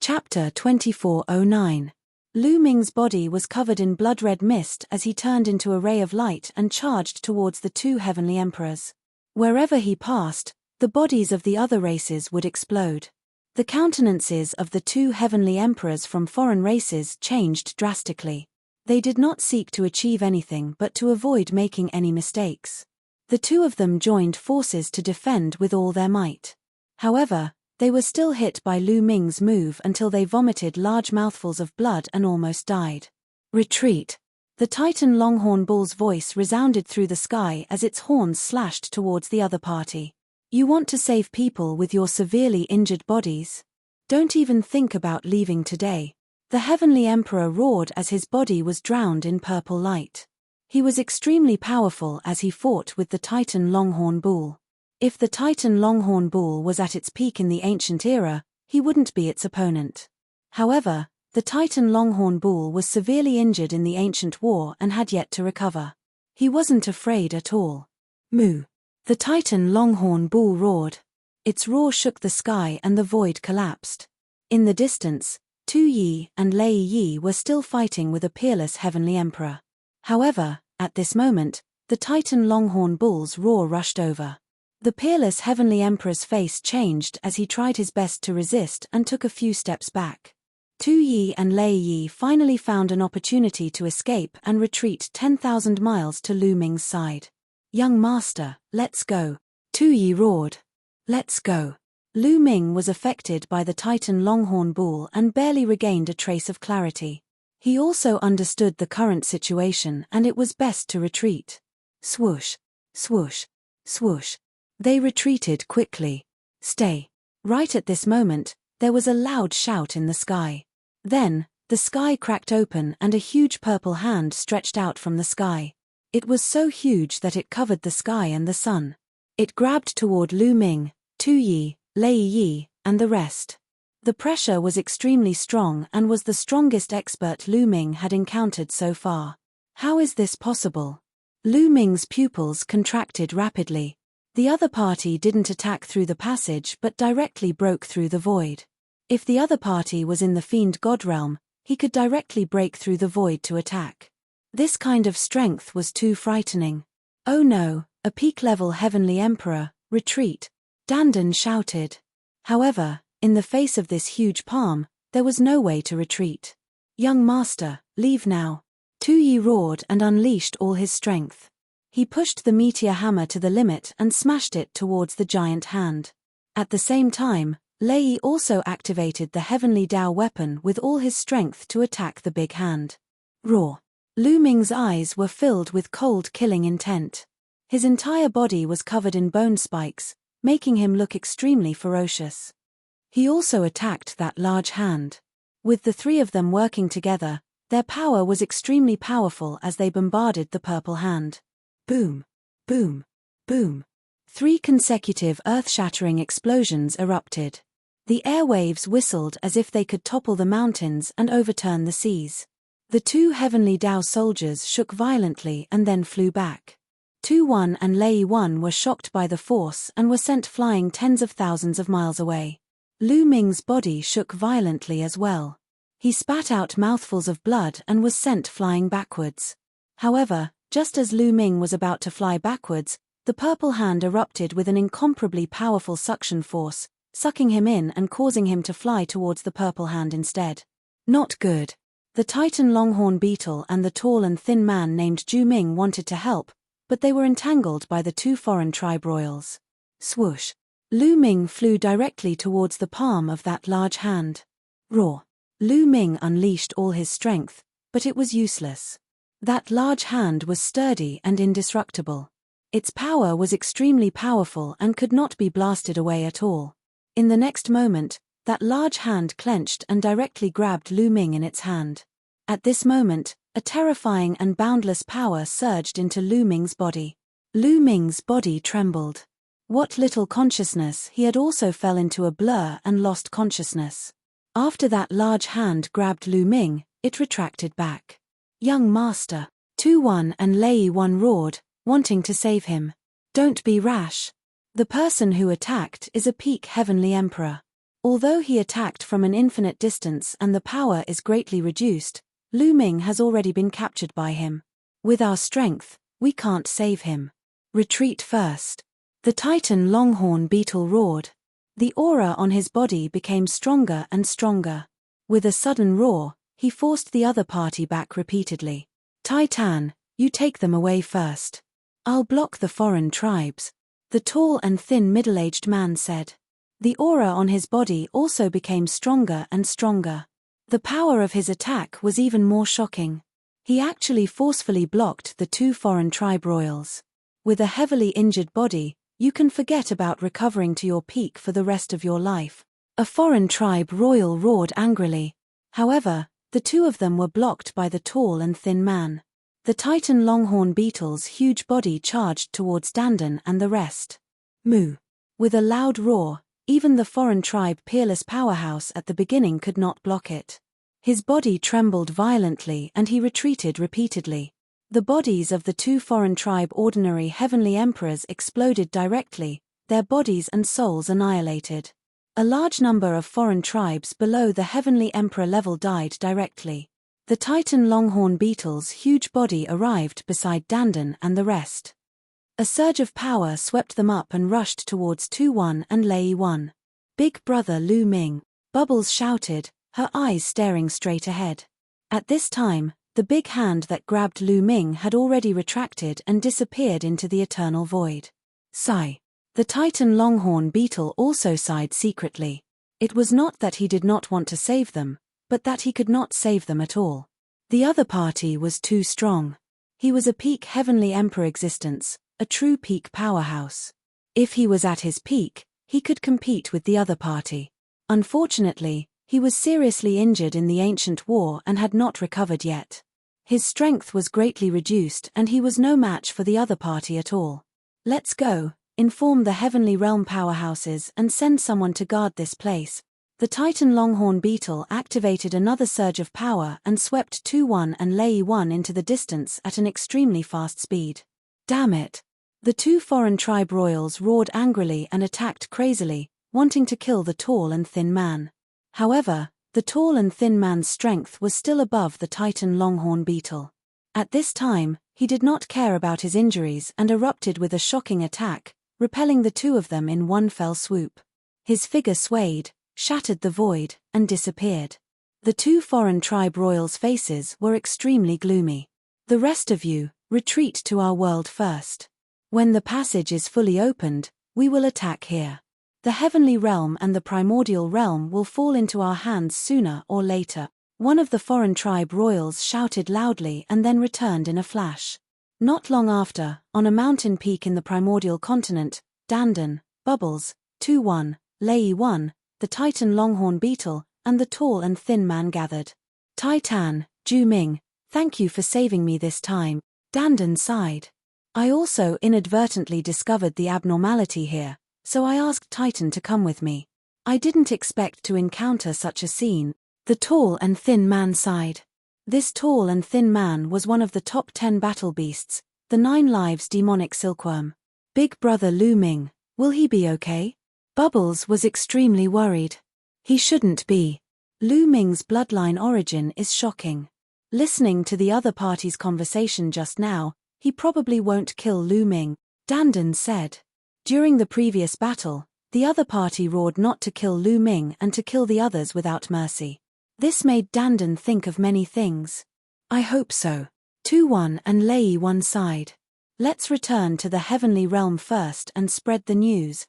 Chapter 2409. Lu Ming's body was covered in blood-red mist as he turned into a ray of light and charged towards the two heavenly emperors. Wherever he passed, the bodies of the other races would explode. The countenances of the two heavenly emperors from foreign races changed drastically. They did not seek to achieve anything but to avoid making any mistakes. The two of them joined forces to defend with all their might. However, they were still hit by Lu Ming's move until they vomited large mouthfuls of blood and almost died. Retreat! The Titan Longhorn Bull's voice resounded through the sky as its horns slashed towards the other party. You want to save people with your severely injured bodies? Don't even think about leaving today. The Heavenly Emperor roared as his body was drowned in purple light. He was extremely powerful as he fought with the Titan Longhorn Bull. If the Titan Longhorn Bull was at its peak in the ancient era, he wouldn't be its opponent. However, the Titan Longhorn Bull was severely injured in the ancient war and had yet to recover. He wasn't afraid at all. Moo! The Titan Longhorn Bull roared. Its roar shook the sky and the void collapsed. In the distance, Tu Yi and Lei Yi were still fighting with a peerless Heavenly Emperor. However, at this moment, the Titan Longhorn Bull's roar rushed over. The peerless Heavenly Emperor's face changed as he tried his best to resist and took a few steps back. Tu Yi and Lei Yi finally found an opportunity to escape and retreat 10,000 miles to Lu Ming's side. Young master, let's go. Tu Yi roared. Let's go. Lu Ming was affected by the Titan Longhorn Bull and barely regained a trace of clarity. He also understood the current situation and it was best to retreat. Swoosh, swoosh, swoosh. They retreated quickly. Stay. Right at this moment, there was a loud shout in the sky. Then, the sky cracked open and a huge purple hand stretched out from the sky. It was so huge that it covered the sky and the sun. It grabbed toward Lu Ming, Tu Yi, Lei Yi, and the rest. The pressure was extremely strong and was the strongest expert Lu Ming had encountered so far. How is this possible? Lu Ming's pupils contracted rapidly. The other party didn't attack through the passage but directly broke through the void. If the other party was in the Fiend God realm, he could directly break through the void to attack. This kind of strength was too frightening. Oh no, a peak-level Heavenly Emperor, retreat! Dandan shouted. However, in the face of this huge palm, there was no way to retreat. Young master, leave now. Tu Yi roared and unleashed all his strength. He pushed the meteor hammer to the limit and smashed it towards the giant hand. At the same time, Lei Yi also activated the Heavenly Dao weapon with all his strength to attack the big hand. Roar! Lu Ming's eyes were filled with cold killing intent. His entire body was covered in bone spikes, making him look extremely ferocious. He also attacked that large hand. With the three of them working together, their power was extremely powerful as they bombarded the purple hand. Boom! Boom! Boom! 3 consecutive earth-shattering explosions erupted. The airwaves whistled as if they could topple the mountains and overturn the seas. The 2 Heavenly Dao soldiers shook violently and then flew back. Tu Wan and Lei Wan were shocked by the force and were sent flying tens of thousands of miles away. Lu Ming's body shook violently as well. He spat out mouthfuls of blood and was sent flying backwards. However, just as Lu Ming was about to fly backwards, the purple hand erupted with an incomparably powerful suction force, sucking him in and causing him to fly towards the purple hand instead. Not good. The Titan Longhorn Beetle and the tall and thin man named Ju Ming wanted to help, but they were entangled by the 2 foreign tribe royals. Swoosh! Lu Ming flew directly towards the palm of that large hand. Roar! Lu Ming unleashed all his strength, but it was useless. That large hand was sturdy and indestructible. Its power was extremely powerful and could not be blasted away at all. In the next moment, that large hand clenched and directly grabbed Lu Ming in its hand. At this moment, a terrifying and boundless power surged into Lu Ming's body. Lu Ming's body trembled. What little consciousness he had also fell into a blur and lost consciousness. After that large hand grabbed Lu Ming, it retracted back. Young master, Tu Wan and Lei Wan roared, wanting to save him. Don't be rash. The person who attacked is a peak Heavenly Emperor. Although he attacked from an infinite distance and the power is greatly reduced, Lu Ming has already been captured by him. With our strength, we can't save him. Retreat first. The Titan Longhorn Beetle roared. The aura on his body became stronger and stronger. With a sudden roar, he forced the other party back repeatedly. Titan, you take them away first. I'll block the foreign tribes, the tall and thin middle-aged man said. The aura on his body also became stronger and stronger. The power of his attack was even more shocking. He actually forcefully blocked the two foreign tribe royals. With a heavily injured body, you can forget about recovering to your peak for the rest of your life. A foreign tribe royal roared angrily. However, the two of them were blocked by the tall and thin man. The Titan Longhorn Beetle's huge body charged towards Dandan and the rest. Moo. With a loud roar, even the foreign tribe peerless powerhouse at the beginning could not block it. His body trembled violently and he retreated repeatedly. The bodies of the two foreign tribe ordinary heavenly emperors exploded directly, their bodies and souls annihilated. A large number of foreign tribes below the heavenly emperor level died directly. The Titan Longhorn Beetle's huge body arrived beside Dandan and the rest. A surge of power swept them up and rushed towards 2-1 and Lei 1. Big brother Lu Ming, Bubbles shouted, her eyes staring straight ahead. At this time, the big hand that grabbed Lu Ming had already retracted and disappeared into the eternal void. Sigh. The Titan Longhorn Beetle also sighed secretly. It was not that he did not want to save them, but that he could not save them at all. The other party was too strong. He was a peak heavenly emperor existence, a true peak powerhouse. If he was at his peak, he could compete with the other party. Unfortunately, he was seriously injured in the ancient war and had not recovered yet. His strength was greatly reduced and he was no match for the other party at all. Let's go, inform the heavenly realm powerhouses and send someone to guard this place. The Titan Longhorn Beetle activated another surge of power and swept 2-1 and Lei 1 into the distance at an extremely fast speed. Damn it! The two foreign tribe royals roared angrily and attacked crazily, wanting to kill the tall and thin man. However, the tall and thin man's strength was still above the Titan Longhorn Beetle. At this time, he did not care about his injuries and erupted with a shocking attack, repelling the two of them in one fell swoop. His figure swayed, shattered the void, and disappeared. The two foreign tribe royals' faces were extremely gloomy. The rest of you, retreat to our world first. When the passage is fully opened, we will attack here. The heavenly realm and the primordial realm will fall into our hands sooner or later. One of the foreign tribe royals shouted loudly and then returned in a flash. Not long after, on a mountain peak in the primordial continent, Dandan, Bubbles, 2-1, Lei 1, the Titan Longhorn Beetle, and the tall and thin man gathered. Titan, Ju Ming, thank you for saving me this time. Dandan sighed. I also inadvertently discovered the abnormality here, so I asked Titan to come with me. I didn't expect to encounter such a scene. The tall and thin man sighed. This tall and thin man was one of the top 10 battle beasts, the 9 lives demonic silkworm. Big brother Lu Ming, will he be okay? Bubbles was extremely worried. He shouldn't be. Lu Ming's bloodline origin is shocking. Listening to the other party's conversation just now, he probably won't kill Lu Ming, Dandan said. During the previous battle, the other party roared not to kill Lu Ming and to kill the others without mercy. This made Dandan think of many things. I hope so. 2-1 and Lei 1 sighed. Let's return to the heavenly realm first and spread the news.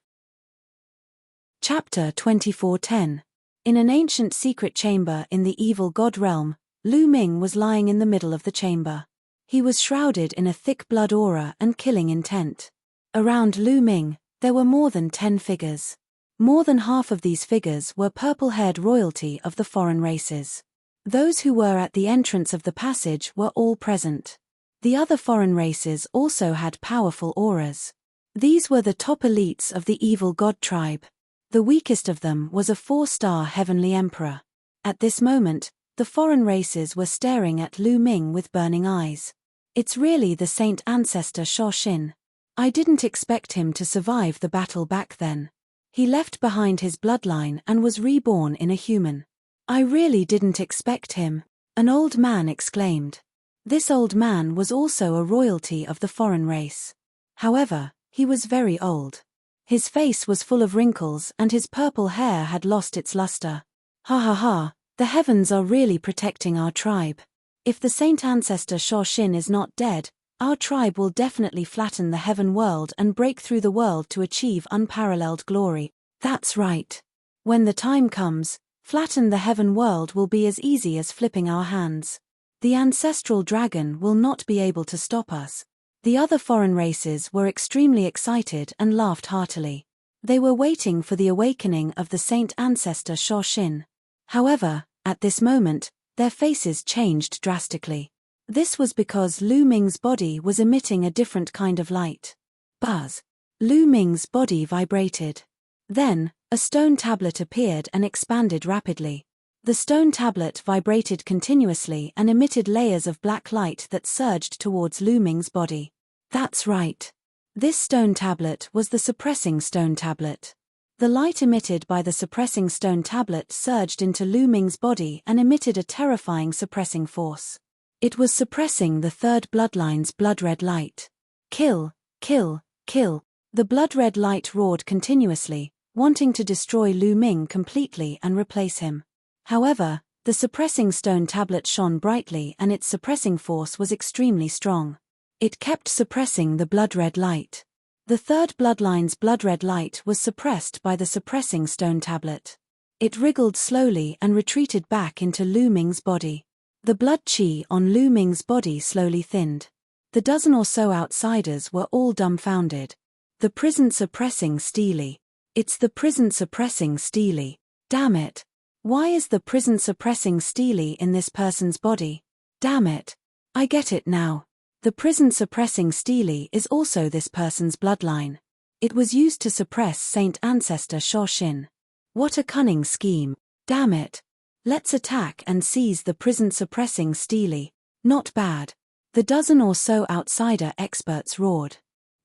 Chapter 24:10. In an ancient secret chamber in the evil god realm, Lu Ming was lying in the middle of the chamber. He was shrouded in a thick blood aura and killing intent. Around Lu Ming, there were more than 10 figures. More than half of these figures were purple-haired royalty of the foreign races. Those who were at the entrance of the passage were all present. The other foreign races also had powerful auras. These were the top elites of the evil god tribe. The weakest of them was a 4-star heavenly emperor. At this moment, the foreign races were staring at Lu Ming with burning eyes. It's really the saint ancestor Shao Xin. I didn't expect him to survive the battle back then. He left behind his bloodline and was reborn in a human. I really didn't expect him, an old man exclaimed. This old man was also a royalty of the foreign race. However, he was very old. His face was full of wrinkles and his purple hair had lost its luster. Ha ha ha, the heavens are really protecting our tribe. If the saint ancestor Shoshin is not dead, our tribe will definitely flatten the heaven world and break through the world to achieve unparalleled glory. That's right. When the time comes, flatten the heaven world will be as easy as flipping our hands. The ancestral dragon will not be able to stop us. The other foreign races were extremely excited and laughed heartily. They were waiting for the awakening of the saint ancestor Shoshin. However, at this moment, their faces changed drastically. This was because Lu Ming's body was emitting a different kind of light. Buzz. Lu Ming's body vibrated. Then, a stone tablet appeared and expanded rapidly. The stone tablet vibrated continuously and emitted layers of black light that surged towards Lu Ming's body. That's right. This stone tablet was the suppressing stone tablet. The light emitted by the suppressing stone tablet surged into Lu Ming's body and emitted a terrifying suppressing force. It was suppressing the third bloodline's blood-red light. Kill, kill, kill. The blood-red light roared continuously, wanting to destroy Lu Ming completely and replace him. However, the suppressing stone tablet shone brightly and its suppressing force was extremely strong. It kept suppressing the blood-red light. The third bloodline's blood-red light was suppressed by the suppressing stone tablet. It wriggled slowly and retreated back into Lu Ming's body. The blood qi on Lu Ming's body slowly thinned. The dozen or so outsiders were all dumbfounded. The prison suppressing Steely. It's the prison suppressing Steely. Damn it. Why is the prison suppressing Steely in this person's body? Damn it. I get it now. The prison suppressing Steely is also this person's bloodline. It was used to suppress Saint Ancestor Shoshin. What a cunning scheme. Damn it. Let's attack and seize the prison suppressing Steely. Not bad. The dozen or so outsider experts roared.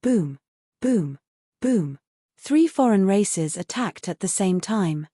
Boom. Boom. Boom. 3 foreign races attacked at the same time.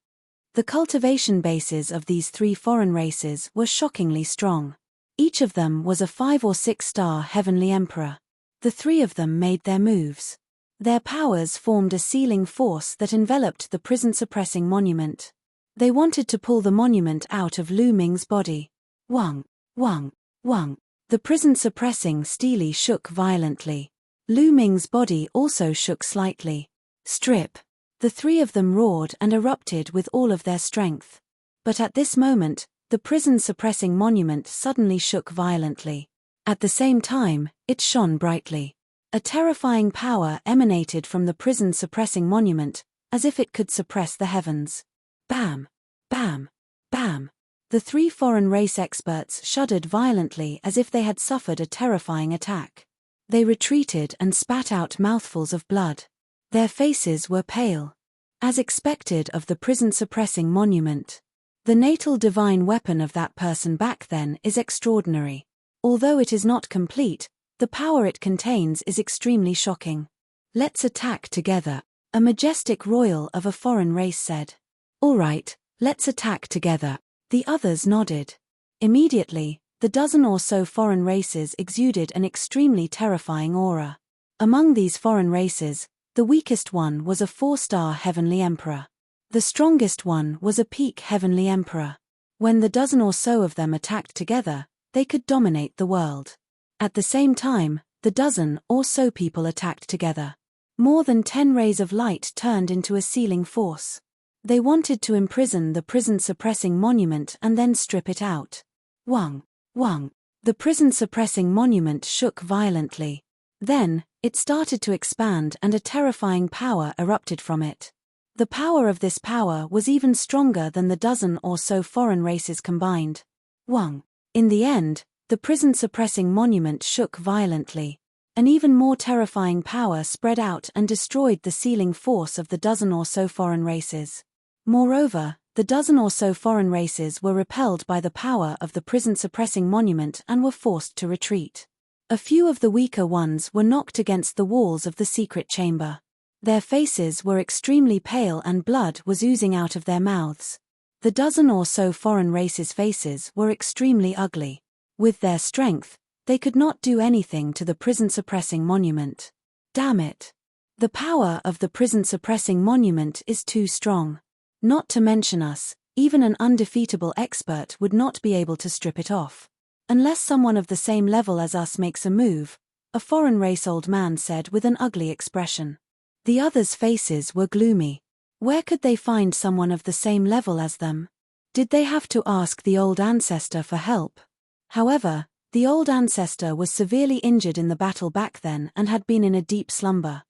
The cultivation bases of these 3 foreign races were shockingly strong. Each of them was a 5 or 6-star heavenly emperor. The 3 of them made their moves. Their powers formed a sealing force that enveloped the prison-suppressing monument. They wanted to pull the monument out of Lu Ming's body. Wang, wang, wang. The prison-suppressing Steely shook violently. Lu Ming's body also shook slightly. Strip. The 3 of them roared and erupted with all of their strength. But at this moment, the prison-suppressing monument suddenly shook violently. At the same time, it shone brightly. A terrifying power emanated from the prison-suppressing monument, as if it could suppress the heavens. Bam! Bam! Bam! The 3 foreign race experts shuddered violently as if they had suffered a terrifying attack. They retreated and spat out mouthfuls of blood. Their faces were pale. As expected of the prison-suppressing monument. The natal divine weapon of that person back then is extraordinary. Although it is not complete, the power it contains is extremely shocking. Let's attack together, a majestic royal of a foreign race said. All right, let's attack together. The others nodded. Immediately, the dozen or so foreign races exuded an extremely terrifying aura. Among these foreign races, the weakest one was a 4-star heavenly emperor. The strongest one was a peak heavenly emperor. When the dozen or so of them attacked together, they could dominate the world. At the same time, the dozen or so people attacked together. More than 10 rays of light turned into a sealing force. They wanted to imprison the prison-suppressing monument and then strip it out. Wang, wang. The prison-suppressing monument shook violently. Then, it started to expand and a terrifying power erupted from it. The power of this power was even stronger than the dozen or so foreign races combined. Wang. In the end, the prison-suppressing monument shook violently. An even more terrifying power spread out and destroyed the sealing force of the dozen or so foreign races. Moreover, the dozen or so foreign races were repelled by the power of the prison-suppressing monument and were forced to retreat. A few of the weaker ones were knocked against the walls of the secret chamber. Their faces were extremely pale and blood was oozing out of their mouths. The dozen or so foreign races' faces were extremely ugly. With their strength, they could not do anything to the prison-suppressing monument. Damn it. The power of the prison-suppressing monument is too strong. Not to mention us, even an undefeatable expert would not be able to strip it off. Unless someone of the same level as us makes a move, a foreign race old man said with an ugly expression. The others' faces were gloomy. Where could they find someone of the same level as them? Did they have to ask the old ancestor for help? However, the old ancestor was severely injured in the battle back then and had been in a deep slumber.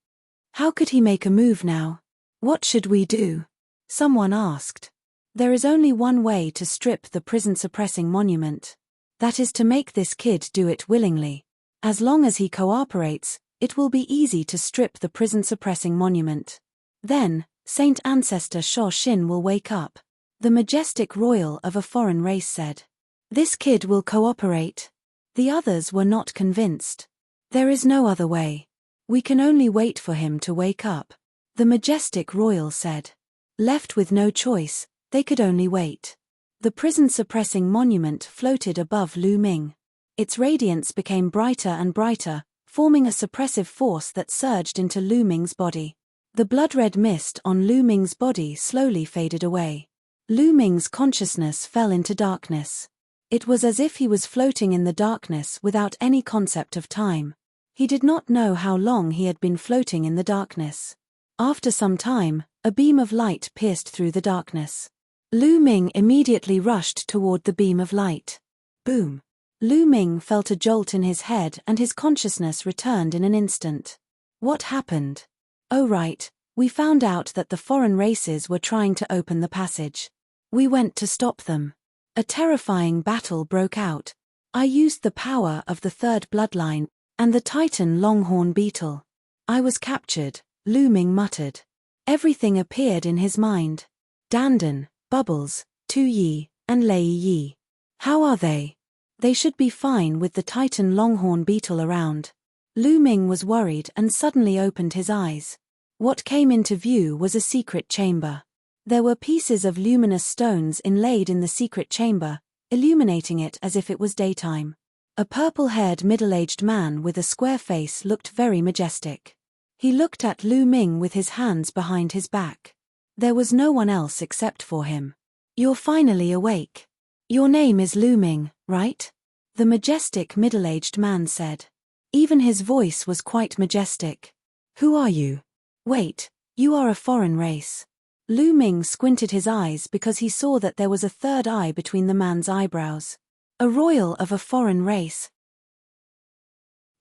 How could he make a move now? What should we do? Someone asked. There is only one way to strip the prison-suppressing monument. That is to make this kid do it willingly. As long as he cooperates, it will be easy to strip the prison-suppressing monument. Then, Saint Ancestor Sho Shin will wake up. The majestic royal of a foreign race said. This kid will cooperate. The others were not convinced. There is no other way. We can only wait for him to wake up. The majestic royal said. Left with no choice, they could only wait. The prison-suppressing monument floated above Lu Ming. Its radiance became brighter and brighter, forming a suppressive force that surged into Lu Ming's body. The blood-red mist on Lu Ming's body slowly faded away. Lu Ming's consciousness fell into darkness. It was as if he was floating in the darkness without any concept of time. He did not know how long he had been floating in the darkness. After some time, a beam of light pierced through the darkness. Lu Ming immediately rushed toward the beam of light. Boom! Lu Ming felt a jolt in his head and his consciousness returned in an instant. What happened? Oh right, we found out that the foreign races were trying to open the passage. We went to stop them. A terrifying battle broke out. I used the power of the third bloodline and the Titan Longhorn Beetle. I was captured, Lu Ming muttered. Everything appeared in his mind. Dandan, Bubbles, Tu Yi, and Lei Yi. How are they? They should be fine with the Titan Longhorn Beetle around. Lu Ming was worried and suddenly opened his eyes. What came into view was a secret chamber. There were pieces of luminous stones inlaid in the secret chamber, illuminating it as if it was daytime. A purple-haired middle-aged man with a square face looked very majestic. He looked at Lu Ming with his hands behind his back. There was no one else except for him. You're finally awake. Your name is Lu Ming, right? The majestic middle-aged man said. Even his voice was quite majestic. Who are you? Wait, you are a foreign race. Lu Ming squinted his eyes because he saw that there was a third eye between the man's eyebrows. A royal of a foreign race.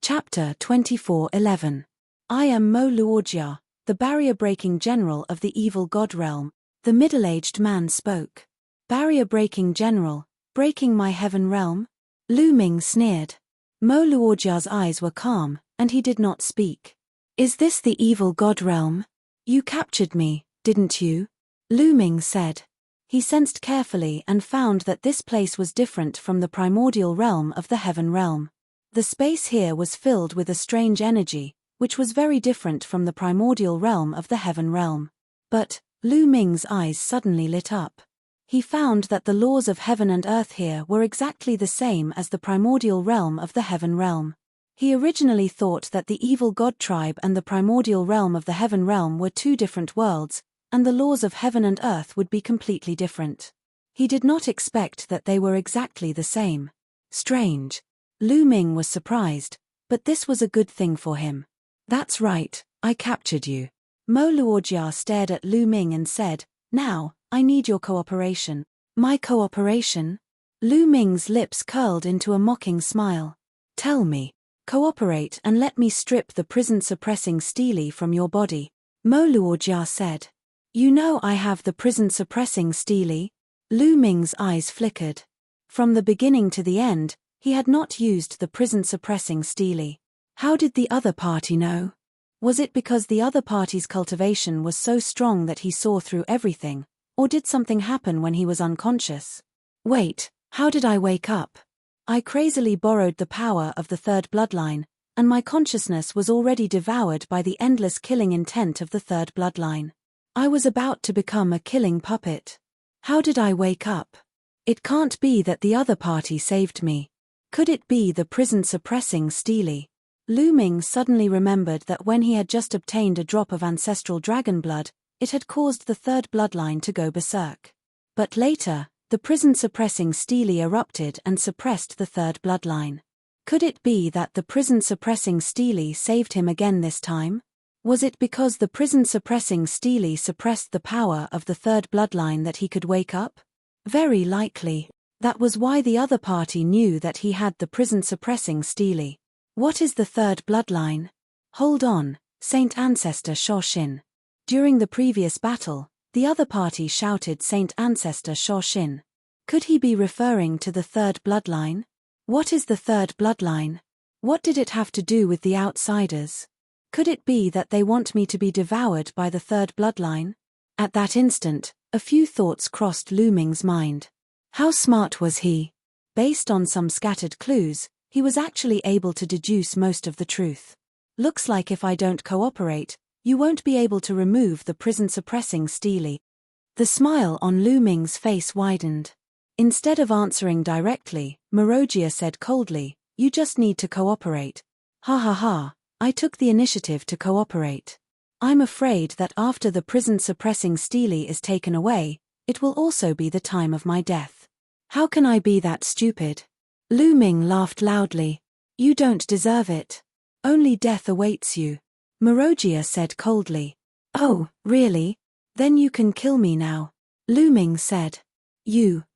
Chapter 24:11. I am Mo Luojia, the barrier-breaking general of the evil god realm. The middle-aged man spoke. Barrier-breaking general, breaking my heaven realm? Lu Ming sneered. Mo Luojia's eyes were calm, and he did not speak. Is this the evil god realm? You captured me, didn't you? Lu Ming said. He sensed carefully and found that this place was different from the primordial realm of the heaven realm. The space here was filled with a strange energy, which was very different from the primordial realm of the heaven realm. But, Lu Ming's eyes suddenly lit up. He found that the laws of heaven and earth here were exactly the same as the primordial realm of the heaven realm. He originally thought that the evil god tribe and the primordial realm of the heaven realm were two different worlds, and the laws of heaven and earth would be completely different. He did not expect that they were exactly the same. Strange. Lu Ming was surprised, but this was a good thing for him. That's right, I captured you. Mo Luojia stared at Lu Ming and said, now, I need your cooperation. My cooperation? Lu Ming's lips curled into a mocking smile. Tell me. Cooperate and let me strip the prison-suppressing stele from your body. Mo Luojia said. You know I have the prison-suppressing stele? Lu Ming's eyes flickered. From the beginning to the end, he had not used the prison-suppressing stele. How did the other party know? Was it because the other party's cultivation was so strong that he saw through everything, or did something happen when he was unconscious? Wait, how did I wake up? I crazily borrowed the power of the third bloodline, and my consciousness was already devoured by the endless killing intent of the third bloodline. I was about to become a killing puppet. How did I wake up? It can't be that the other party saved me. Could it be the prison-suppressing Steely? Lu Ming suddenly remembered that when he had just obtained a drop of ancestral dragon blood, it had caused the third bloodline to go berserk. But later, the prison-suppressing Steely erupted and suppressed the third bloodline. Could it be that the prison-suppressing Steely saved him again this time? Was it because the prison-suppressing Steely suppressed the power of the third bloodline that he could wake up? Very likely. That was why the other party knew that he had the prison-suppressing Steely. What is the third bloodline? Hold on, Saint Ancestor Shoshin. During the previous battle, the other party shouted Saint Ancestor Shoshin. Could he be referring to the third bloodline? What is the third bloodline? What did it have to do with the outsiders? Could it be that they want me to be devoured by the third bloodline? At that instant, a few thoughts crossed Lu Ming's mind. How smart was he? Based on some scattered clues, he was actually able to deduce most of the truth. Looks like if I don't cooperate, you won't be able to remove the prison-suppressing Steely. The smile on Lu Ming's face widened. Instead of answering directly, Marojia said coldly, "You just need to cooperate." Ha ha ha, I took the initiative to cooperate. I'm afraid that after the prison-suppressing Steely is taken away, it will also be the time of my death. How can I be that stupid? Lu Ming laughed loudly. You don't deserve it. Only death awaits you. Marojia said coldly. Oh, really? Then you can kill me now. Lu Ming said.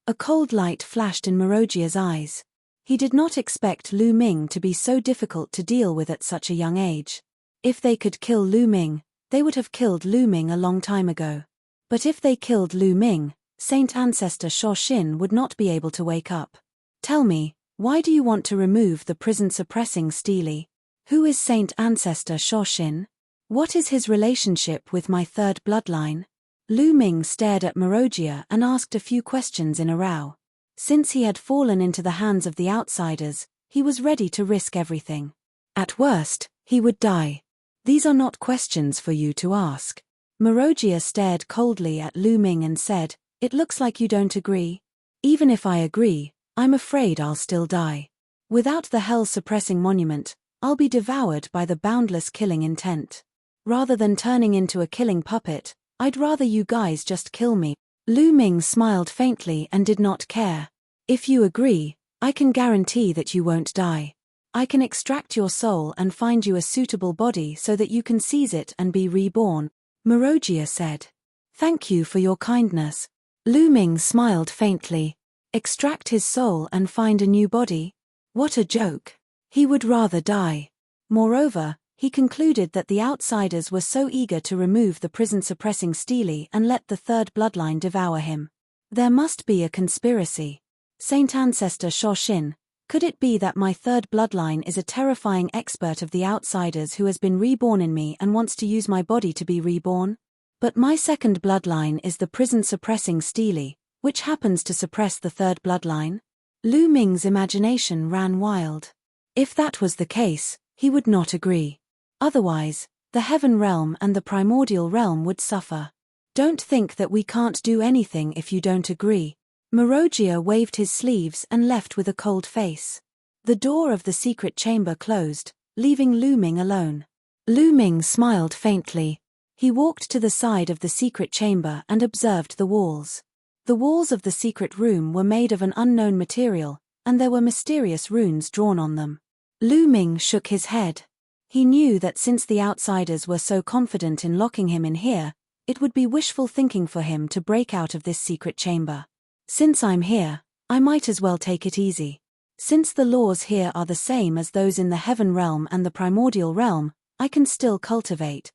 A cold light flashed in Marojia's eyes. He did not expect Lu Ming to be so difficult to deal with at such a young age. If they could kill Lu Ming, they would have killed Lu Ming a long time ago. But if they killed Lu Ming, Saint Ancestor Shoshin would not be able to wake up. Tell me, why do you want to remove the prison-suppressing Steely? Who is Saint Ancestor Shoshin? What is his relationship with my third bloodline? Lu Ming stared at Marojia and asked a few questions in a row. Since he had fallen into the hands of the outsiders, he was ready to risk everything. At worst, he would die. These are not questions for you to ask. Marojia stared coldly at Lu Ming and said, "It looks like you don't agree." Even if I agree, I'm afraid I'll still die. Without the hell-suppressing monument, I'll be devoured by the boundless killing intent. Rather than turning into a killing puppet, I'd rather you guys just kill me. Lu Ming smiled faintly and did not care. If you agree, I can guarantee that you won't die. I can extract your soul and find you a suitable body so that you can seize it and be reborn, Marojia said. Thank you for your kindness. Lu Ming smiled faintly. Extract his soul and find a new body? What a joke. He would rather die. Moreover, he concluded that the outsiders were so eager to remove the prison-suppressing Steely and let the third bloodline devour him. There must be a conspiracy. Saint Ancestor Shoshin, could it be that my third bloodline is a terrifying expert of the outsiders who has been reborn in me and wants to use my body to be reborn? But my second bloodline is the prison-suppressing Steely, which happens to suppress the third bloodline? Lu Ming's imagination ran wild. If that was the case, he would not agree. Otherwise, the heaven realm and the primordial realm would suffer. Don't think that we can't do anything if you don't agree. Marojia waved his sleeves and left with a cold face. The door of the secret chamber closed, leaving Lu Ming alone. Lu Ming smiled faintly. He walked to the side of the secret chamber and observed the walls. The walls of the secret room were made of an unknown material, and there were mysterious runes drawn on them. Lu Ming shook his head. He knew that since the outsiders were so confident in locking him in here, it would be wishful thinking for him to break out of this secret chamber. Since I'm here, I might as well take it easy. Since the laws here are the same as those in the heaven realm and the primordial realm, I can still cultivate.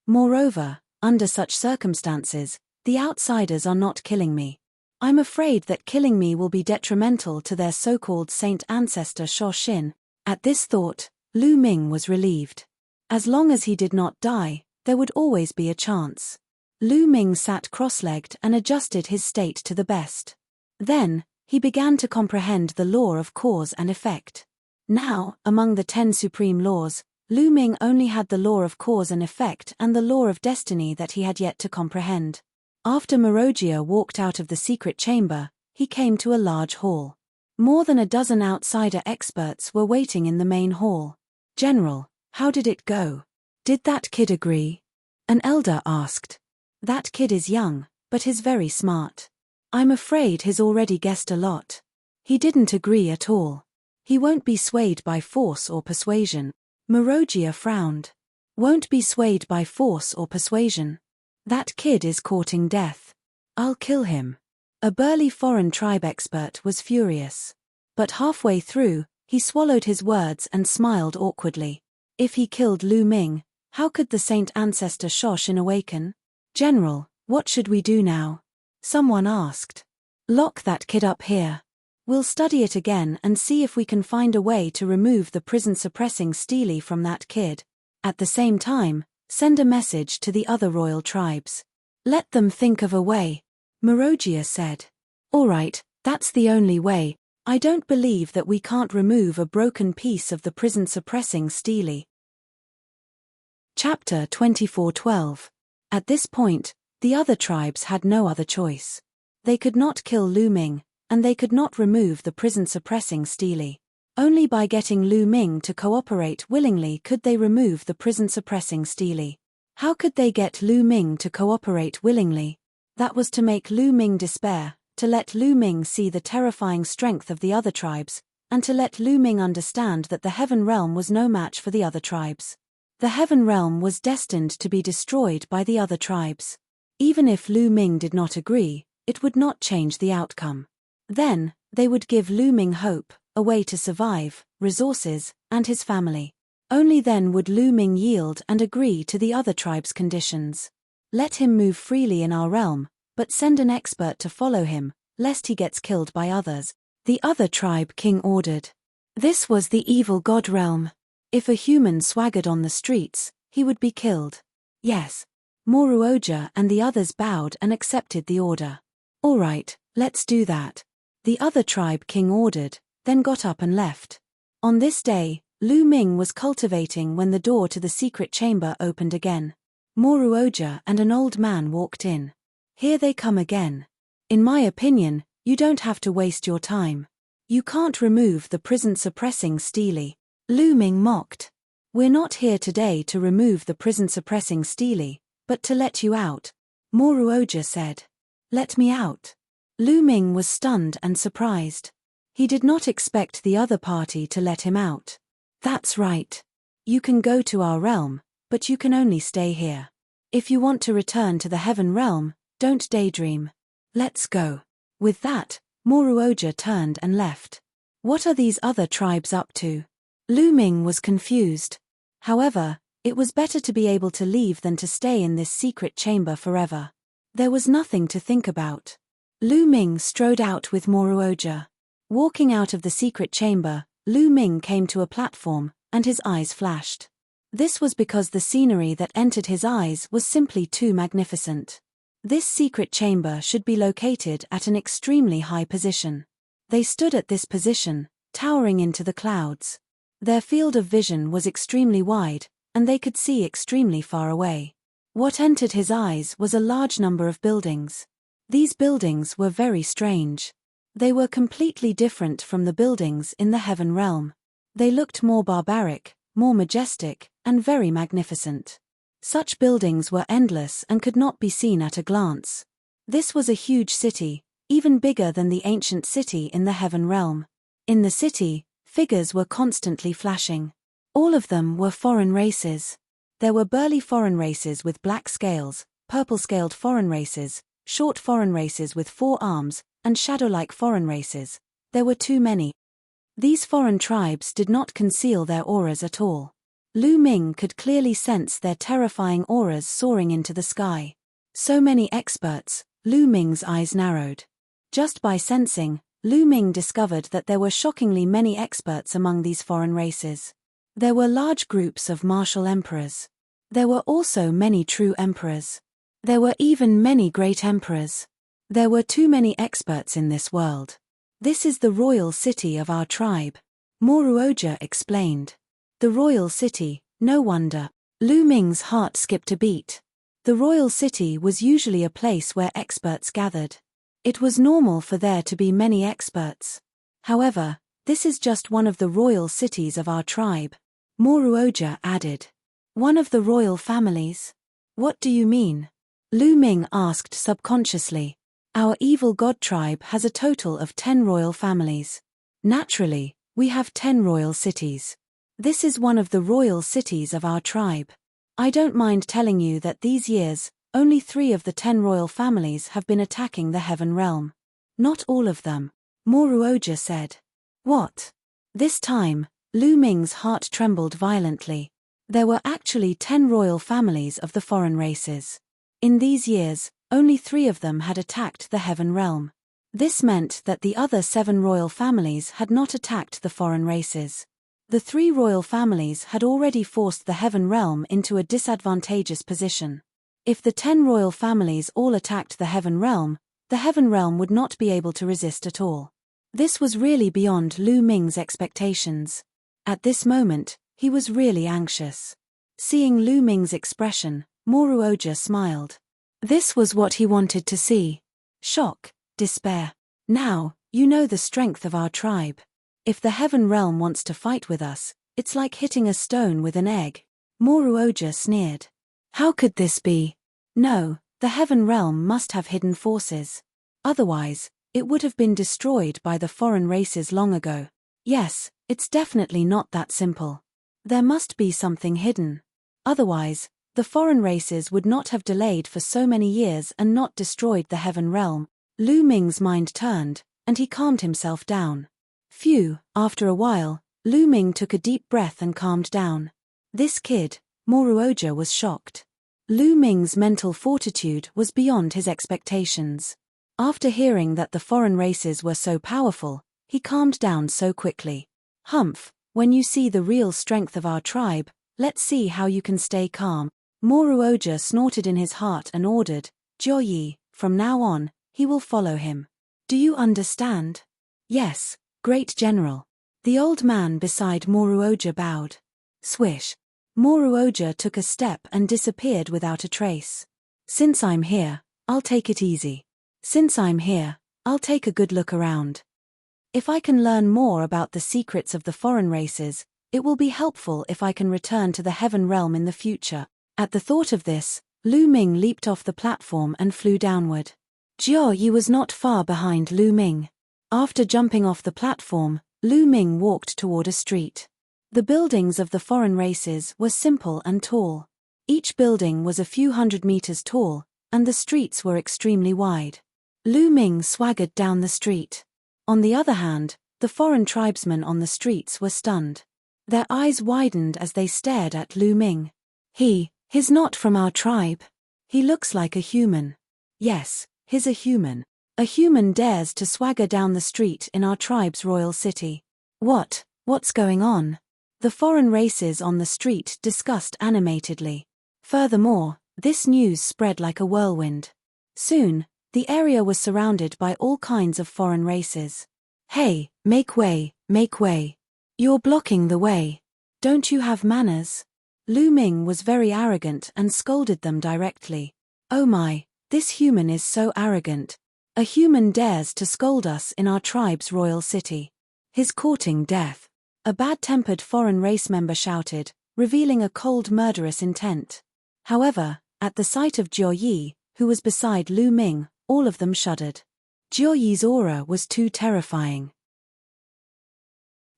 Moreover, under such circumstances, the outsiders are not killing me. I'm afraid that killing me will be detrimental to their so-called Saint Ancestor Shoshin. At this thought, Lu Ming was relieved. As long as he did not die, there would always be a chance. Lu Ming sat cross-legged and adjusted his state to the best. Then, he began to comprehend the law of cause and effect. Now, among the 10 supreme laws, Lu Ming only had the law of cause and effect and the law of destiny that he had yet to comprehend. After Marojia walked out of the secret chamber, he came to a large hall. More than a dozen outsider experts were waiting in the main hall. "General, how did it go? Did that kid agree?" An elder asked. "That kid is young, but he's very smart. I'm afraid he's already guessed a lot. He didn't agree at all. He won't be swayed by force or persuasion." Marojia frowned. "Won't be swayed by force or persuasion? That kid is courting death. I'll kill him." A burly foreign tribe expert was furious. But halfway through, he swallowed his words and smiled awkwardly. If he killed Lu Ming, how could the saint ancestor Shoshin awaken? "General, what should we do now?" someone asked. "Lock that kid up here. We'll study it again and see if we can find a way to remove the prison-suppressing stele from that kid. At the same time, send a message to the other royal tribes. Let them think of a way," Marojia said. "All right, that's the only way. I don't believe that we can't remove a broken piece of the prison-suppressing stele." Chapter 24:12. At this point, the other tribes had no other choice. They could not kill Lu Ming, and they could not remove the prison-suppressing stele. Only by getting Lu Ming to cooperate willingly could they remove the prison-suppressing stele. How could they get Lu Ming to cooperate willingly? That was to make Lu Ming despair, to let Lu Ming see the terrifying strength of the other tribes, and to let Lu Ming understand that the Heaven Realm was no match for the other tribes. The Heaven Realm was destined to be destroyed by the other tribes. Even if Lu Ming did not agree, it would not change the outcome. Then, they would give Lu Ming hope, a way to survive, resources, and his family. Only then would Lu Ming yield and agree to the other tribe's conditions. "Let him move freely in our realm, but send an expert to follow him, lest he gets killed by others," the other tribe king ordered. This was the evil god realm. If a human swaggered on the streets, he would be killed. Yes. Moruoja and the others bowed and accepted the order. "All right, let's do that," the other tribe king ordered, then got up and left. On this day, Lu Ming was cultivating when the door to the secret chamber opened again. Moruoja and an old man walked in. "Here they come again. In my opinion, you don't have to waste your time. You can't remove the prison-suppressing stele," Lu Ming mocked. "We're not here today to remove the prison-suppressing stele, but to let you out," Moruoja said. "Let me out?" Lu Ming was stunned and surprised. He did not expect the other party to let him out. "That's right. You can go to our realm, but you can only stay here. If you want to return to the Heaven Realm, don't daydream. Let's go." With that, Moruoja turned and left. What are these other tribes up to? Lu Ming was confused. However, it was better to be able to leave than to stay in this secret chamber forever. There was nothing to think about. Lu Ming strode out with Moruoja. Walking out of the secret chamber, Lu Ming came to a platform, and his eyes flashed. This was because the scenery that entered his eyes was simply too magnificent. This secret chamber should be located at an extremely high position. They stood at this position, towering into the clouds. Their field of vision was extremely wide, and they could see extremely far away. What entered his eyes was a large number of buildings. These buildings were very strange. They were completely different from the buildings in the Heaven Realm. They looked more barbaric, more majestic, and very magnificent. Such buildings were endless and could not be seen at a glance. This was a huge city, even bigger than the ancient city in the Heaven Realm. In the city, figures were constantly flashing. All of them were foreign races. There were burly foreign races with black scales, purple-scaled foreign races, short foreign races with 4 arms, and shadow-like foreign races. There were too many. These foreign tribes did not conceal their auras at all. Lu Ming could clearly sense their terrifying auras soaring into the sky. So many experts, Lu Ming's eyes narrowed. Just by sensing, Lu Ming discovered that there were shockingly many experts among these foreign races. There were large groups of martial emperors. There were also many true emperors. There were even many great emperors. There were too many experts in this world. This is the royal city of our tribe. Moruoja explained. The royal city, no wonder. Lu Ming's heart skipped a beat. The royal city was usually a place where experts gathered. It was normal for there to be many experts. However, this is just one of the royal cities of our tribe. Moruoja added. One of the royal families? What do you mean? Lu Ming asked subconsciously. Our evil god tribe has a total of 10 royal families. Naturally, we have 10 royal cities. This is one of the royal cities of our tribe. I don't mind telling you that these years, only 3 of the 10 royal families have been attacking the heaven realm. Not all of them, Moruoja said. What? This time, Lu Ming's heart trembled violently. There were actually 10 royal families of the foreign races. In these years, only 3 of them had attacked the heaven realm. This meant that the other 7 royal families had not attacked the foreign races. The 3 royal families had already forced the heaven realm into a disadvantageous position. If the 10 royal families all attacked the heaven realm would not be able to resist at all. This was really beyond Lu Ming's expectations. At this moment, he was really anxious. Seeing Lu Ming's expression, Moruoja smiled. This was what he wanted to see. Shock, despair. Now, you know the strength of our tribe. If the heaven realm wants to fight with us, it's like hitting a stone with an egg. Moruoja sneered. How could this be? No, the heaven realm must have hidden forces. Otherwise, it would have been destroyed by the foreign races long ago. Yes, it's definitely not that simple. There must be something hidden. Otherwise, the foreign races would not have delayed for so many years and not destroyed the heaven realm. Lu Ming's mind turned, and he calmed himself down. Phew, after a while, Lu Ming took a deep breath and calmed down. This kid, Moruoja was shocked. Lu Ming's mental fortitude was beyond his expectations. After hearing that the foreign races were so powerful, he calmed down so quickly. Humph, when you see the real strength of our tribe, let's see how you can stay calm. Moruoja snorted in his heart and ordered, Jiaoyi, from now on, he will follow him. Do you understand? Yes, great general. The old man beside Moruoja bowed. Swish. Moruoja took a step and disappeared without a trace. Since I'm here, I'll take it easy. Since I'm here, I'll take a good look around. If I can learn more about the secrets of the foreign races, it will be helpful if I can return to the heaven realm in the future. At the thought of this, Lu Ming leaped off the platform and flew downward. Jiaoyi was not far behind Lu Ming. After jumping off the platform, Lu Ming walked toward a street. The buildings of the foreign races were simple and tall. Each building was a few hundred meters tall, and the streets were extremely wide. Lu Ming swaggered down the street. On the other hand, the foreign tribesmen on the streets were stunned. Their eyes widened as they stared at Lu Ming. He's not from our tribe. He looks like a human. Yes, he's a human. A human dares to swagger down the street in our tribe's royal city. What's going on? The foreign races on the street discussed animatedly. Furthermore, this news spread like a whirlwind. Soon, the area was surrounded by all kinds of foreign races. Hey, make way, make way. You're blocking the way. Don't you have manners? Lu Ming was very arrogant and scolded them directly. Oh my, this human is so arrogant. A human dares to scold us in our tribe's royal city. He's courting death. A bad-tempered foreign race member shouted, revealing a cold murderous intent. However, at the sight of Jiaoyi, who was beside Lu Ming, all of them shuddered. Jiaoyi's aura was too terrifying.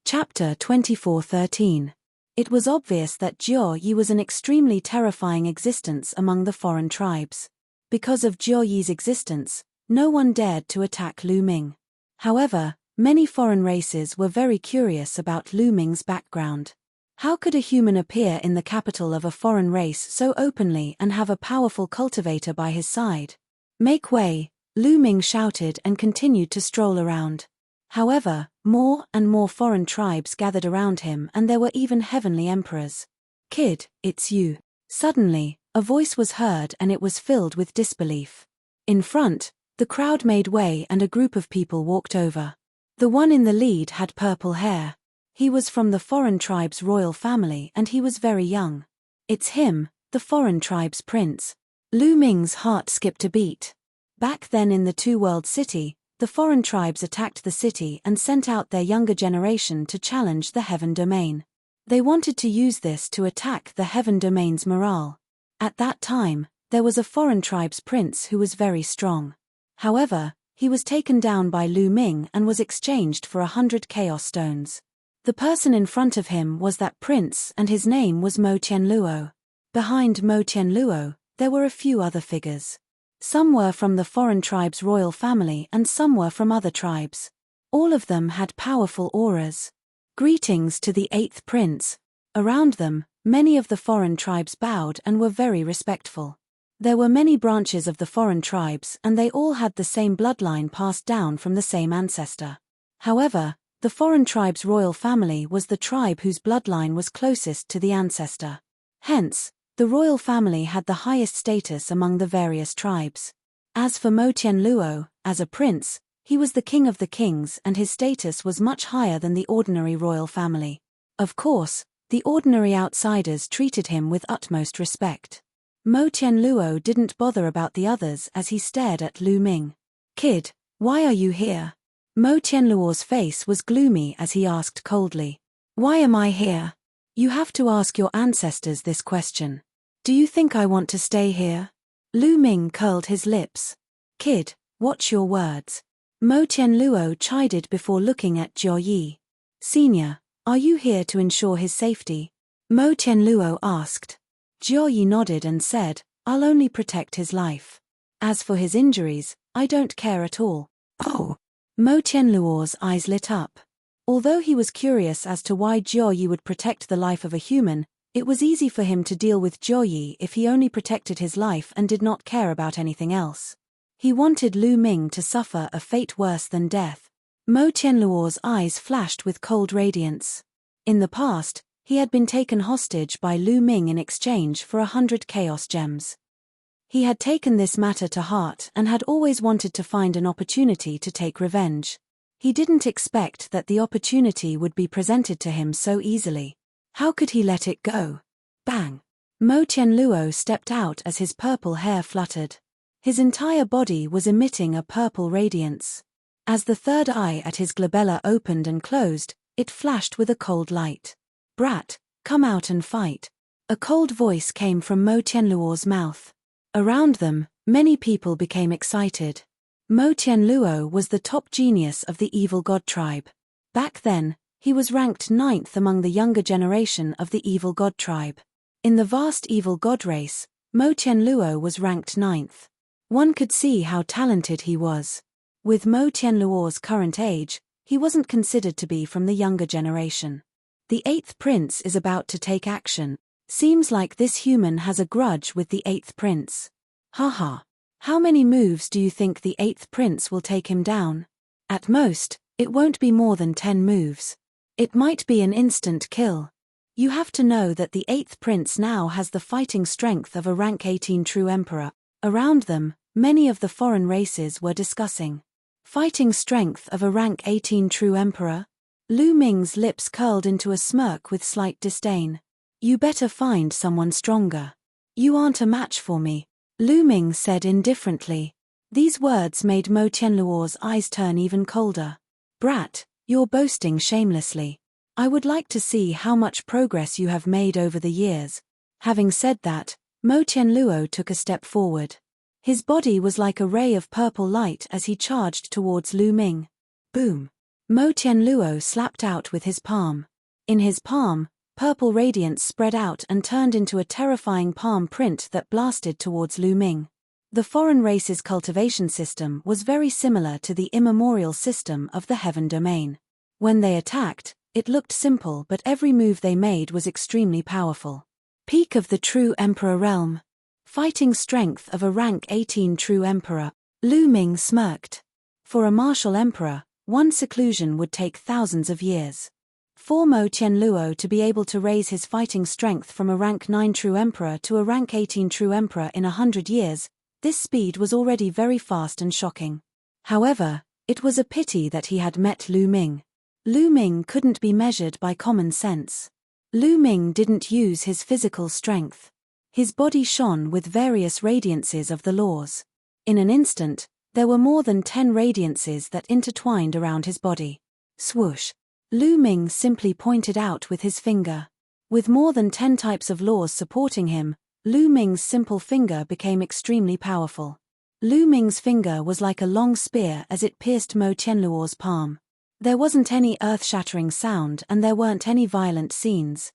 Chapter 24:13. It was obvious that Jiaoyi was an extremely terrifying existence among the foreign tribes. Because of Jiaoyi's existence, no one dared to attack Lu Ming. However, many foreign races were very curious about Lu Ming's background. How could a human appear in the capital of a foreign race so openly and have a powerful cultivator by his side? Make way, Lu Ming shouted and continued to stroll around. However, more and more foreign tribes gathered around him, and there were even heavenly emperors. Kid, it's you. Suddenly, a voice was heard and it was filled with disbelief. In front, the crowd made way and a group of people walked over. The one in the lead had purple hair. He was from the foreign tribe's royal family and he was very young. It's him, the foreign tribe's prince. Lu Ming's heart skipped a beat. Back then in the Two-World City, the foreign tribes attacked the city and sent out their younger generation to challenge the Heaven Domain. They wanted to use this to attack the Heaven Domain's morale. At that time, there was a foreign tribe's prince who was very strong. However, he was taken down by Lu Ming and was exchanged for 100 chaos stones. The person in front of him was that prince and his name was Mo Tianluo. Behind Mo Tianluo, there were a few other figures. Some were from the foreign tribe's royal family and some were from other tribes. All of them had powerful auras. Greetings to the 8th prince. Around them, many of the foreign tribes bowed and were very respectful. There were many branches of the foreign tribes and they all had the same bloodline passed down from the same ancestor. However, the foreign tribe's royal family was the tribe whose bloodline was closest to the ancestor. Hence, the royal family had the highest status among the various tribes. As for Mo Tianluo, as a prince, he was the king of the kings and his status was much higher than the ordinary royal family. Of course, the ordinary outsiders treated him with utmost respect. Mo Tianluo didn't bother about the others as he stared at Lu Ming. "Kid, why are you here?" Mo Tianluo's face was gloomy as he asked coldly. "Why am I here? You have to ask your ancestors this question. Do you think I want to stay here?" Lu Ming curled his lips. "Kid, watch your words." Mo Tianluo chided before looking at Jiao Yi. "Senior, are you here to ensure his safety?" Mo Tianluo asked. Jiao Yi nodded and said, "I'll only protect his life. As for his injuries, I don't care at all." "Oh." Mo Tianluo's eyes lit up. Although he was curious as to why Jiao Yi would protect the life of a human, it was easy for him to deal with Jiao Yi if he only protected his life and did not care about anything else. He wanted Lu Ming to suffer a fate worse than death. Mo Tianluo's eyes flashed with cold radiance. In the past, he had been taken hostage by Lu Ming in exchange for 100 chaos gems. He had taken this matter to heart and had always wanted to find an opportunity to take revenge. He didn't expect that the opportunity would be presented to him so easily. How could he let it go? Bang! Mo Tianluo stepped out as his purple hair fluttered. His entire body was emitting a purple radiance. As the third eye at his glabella opened and closed, it flashed with a cold light. "Brat, come out and fight." A cold voice came from Mo Tianluo's mouth. Around them, many people became excited. Mo Tianluo was the top genius of the evil god tribe. Back then, he was ranked 9th among the younger generation of the evil god tribe. In the vast evil god race, Mo Tianluo was ranked 9th. One could see how talented he was. With Mo Tianluo's current age, he wasn't considered to be from the younger generation. The 8th prince is about to take action. Seems like this human has a grudge with the 8th prince. Haha. How many moves do you think the 8th prince will take him down? At most, it won't be more than 10 moves. It might be an instant kill. You have to know that the 8th prince now has the fighting strength of a rank 18 true emperor. Around them, many of the foreign races were discussing. Fighting strength of a rank 18 true emperor? Lu Ming's lips curled into a smirk with slight disdain. "You better find someone stronger. You aren't a match for me," Lu Ming said indifferently. These words made Mo Tianluo's eyes turn even colder. "Brat, you're boasting shamelessly. I would like to see how much progress you have made over the years." Having said that, Mo Tianluo took a step forward. His body was like a ray of purple light as he charged towards Lu Ming. Boom! Mo Tianluo slapped out with his palm. In his palm, purple radiance spread out and turned into a terrifying palm print that blasted towards Lu Ming. The foreign race's cultivation system was very similar to the immemorial system of the Heaven Domain. When they attacked, it looked simple but every move they made was extremely powerful. Peak of the true emperor realm. Fighting strength of a rank 18 true emperor. Lu Ming smirked. For a martial emperor, one seclusion would take thousands of years. For Mo Tianluo to be able to raise his fighting strength from a rank 9 true emperor to a rank 18 true emperor in 100 years, this speed was already very fast and shocking. However, it was a pity that he had met Lu Ming. Lu Ming couldn't be measured by common sense. Lu Ming didn't use his physical strength. His body shone with various radiances of the laws. In an instant, there were more than 10 radiances that intertwined around his body. Swoosh! Lu Ming simply pointed out with his finger. With more than 10 types of laws supporting him, Lu Ming's simple finger became extremely powerful. Lu Ming's finger was like a long spear as it pierced Mo Tianluo's palm. There wasn't any earth-shattering sound and there weren't any violent scenes.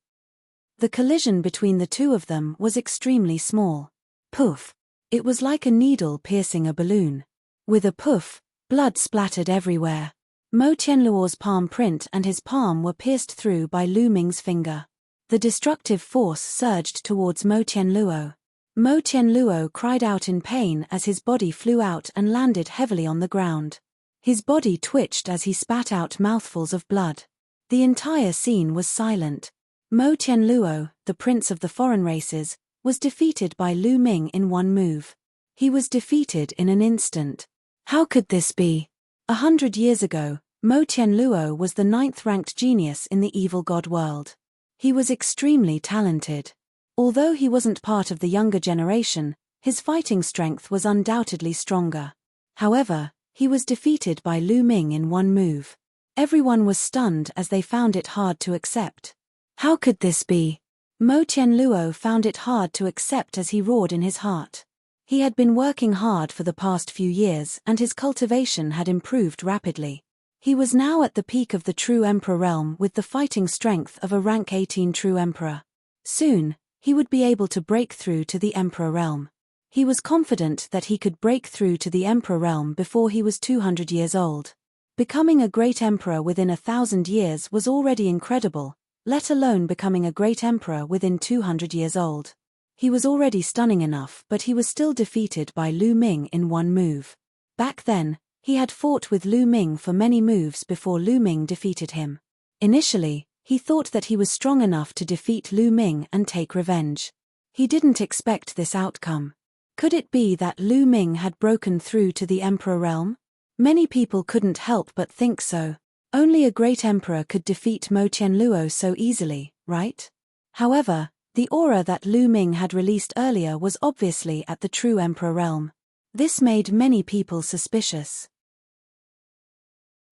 The collision between the two of them was extremely small. Poof! It was like a needle piercing a balloon. With a poof, blood splattered everywhere. Mo Tianluo's palm print and his palm were pierced through by Lu Ming's finger. The destructive force surged towards Mo Tianluo. Mo Tianluo cried out in pain as his body flew out and landed heavily on the ground. His body twitched as he spat out mouthfuls of blood. The entire scene was silent. Mo Tianluo, the prince of the foreign races, was defeated by Lu Ming in one move. He was defeated in an instant. How could this be? 100 years ago, Mo Tianluo was the 9th-ranked genius in the evil god world. He was extremely talented. Although he wasn't part of the younger generation, his fighting strength was undoubtedly stronger. However, he was defeated by Lu Ming in one move. Everyone was stunned as they found it hard to accept. How could this be? Mo Tianluo found it hard to accept as he roared in his heart. He had been working hard for the past few years and his cultivation had improved rapidly. He was now at the peak of the true emperor realm with the fighting strength of a rank 18 true emperor. Soon, he would be able to break through to the emperor realm. He was confident that he could break through to the emperor realm before he was 200 years old. Becoming a great emperor within 1,000 years was already incredible, let alone becoming a great emperor within 200 years old. He was already stunning enough, but he was still defeated by Lu Ming in one move. Back then, he had fought with Lu Ming for many moves before Lu Ming defeated him. Initially, he thought that he was strong enough to defeat Lu Ming and take revenge. He didn't expect this outcome. Could it be that Lu Ming had broken through to the emperor realm? Many people couldn't help but think so. Only a great emperor could defeat Mo Tianluo so easily, right? However, the aura that Lu Ming had released earlier was obviously at the true emperor realm. This made many people suspicious.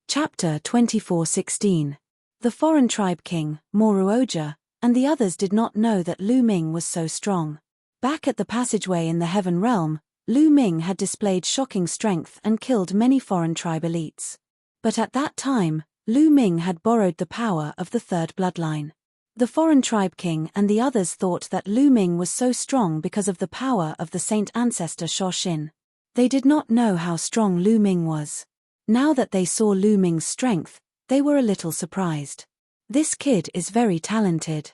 Chapter 24:16. The foreign tribe king, Moruoja, and the others did not know that Lu Ming was so strong. Back at the passageway in the heaven realm, Lu Ming had displayed shocking strength and killed many foreign tribe elites. But at that time, Lu Ming had borrowed the power of the third bloodline. The foreign tribe king and the others thought that Lu Ming was so strong because of the power of the saint ancestor Shoshin. They did not know how strong Lu Ming was. Now that they saw Lu Ming's strength, they were a little surprised. This kid is very talented.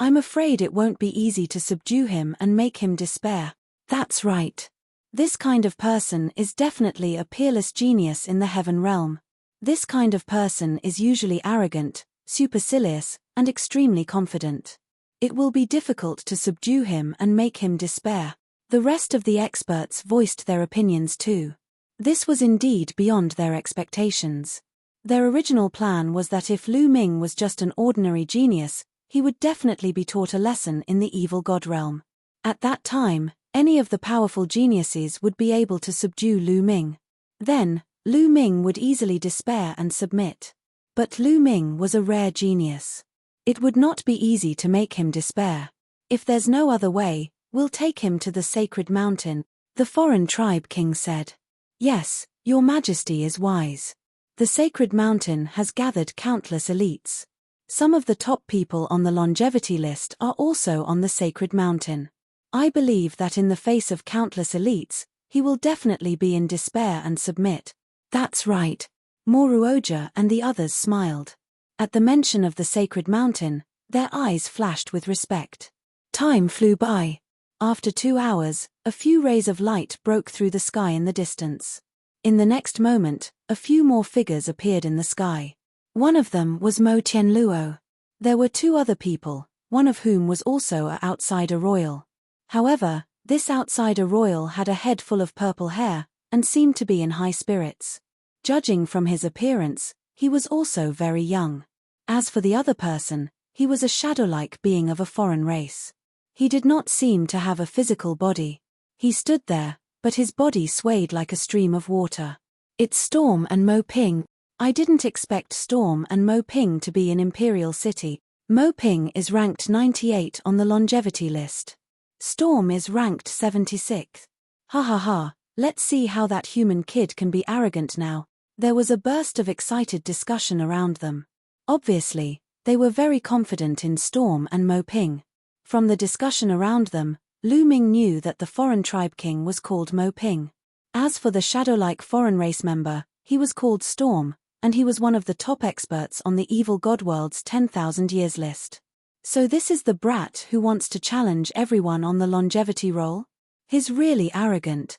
I'm afraid it won't be easy to subdue him and make him despair. That's right. This kind of person is definitely a peerless genius in the heaven realm. This kind of person is usually arrogant, supercilious, and extremely confident. It will be difficult to subdue him and make him despair. The rest of the experts voiced their opinions too. This was indeed beyond their expectations. Their original plan was that if Lu Ming was just an ordinary genius, he would definitely be taught a lesson in the evil god realm. At that time, any of the powerful geniuses would be able to subdue Lu Ming. Then, Lu Ming would easily despair and submit. But Lu Ming was a rare genius. It would not be easy to make him despair. If there's no other way, we'll take him to the sacred mountain, the foreign tribe king said. Yes, your majesty is wise. The sacred mountain has gathered countless elites. Some of the top people on the longevity list are also on the sacred mountain. I believe that in the face of countless elites, he will definitely be in despair and submit. That's right. Moruoja and the others smiled. At the mention of the sacred mountain, their eyes flashed with respect. Time flew by. After 2 hours, a few rays of light broke through the sky in the distance. In the next moment, a few more figures appeared in the sky. One of them was Mo Tianluo. There were 2 other people, one of whom was also an outsider royal. However, this outsider royal had a head full of purple hair, and seemed to be in high spirits. Judging from his appearance, He was also very young. As for the other person, he was a shadow-like being of a foreign race. He did not seem to have a physical body. He stood there, but his body swayed like a stream of water. It's Storm and Mo Ping. I didn't expect Storm and Mo Ping to be in Imperial City. Mo Ping is ranked 98 on the longevity list. Storm is ranked 76th. Ha ha ha, let's see how that human kid can be arrogant now. There was a burst of excited discussion around them. Obviously, they were very confident in Storm and Mo Ping. From the discussion around them, Lu Ming knew that the foreign tribe king was called Mo Ping. As for the shadow-like foreign race member, he was called Storm, and he was one of the top experts on the evil godworld's 10,000 years list. So this is the brat who wants to challenge everyone on the longevity roll? He's really arrogant.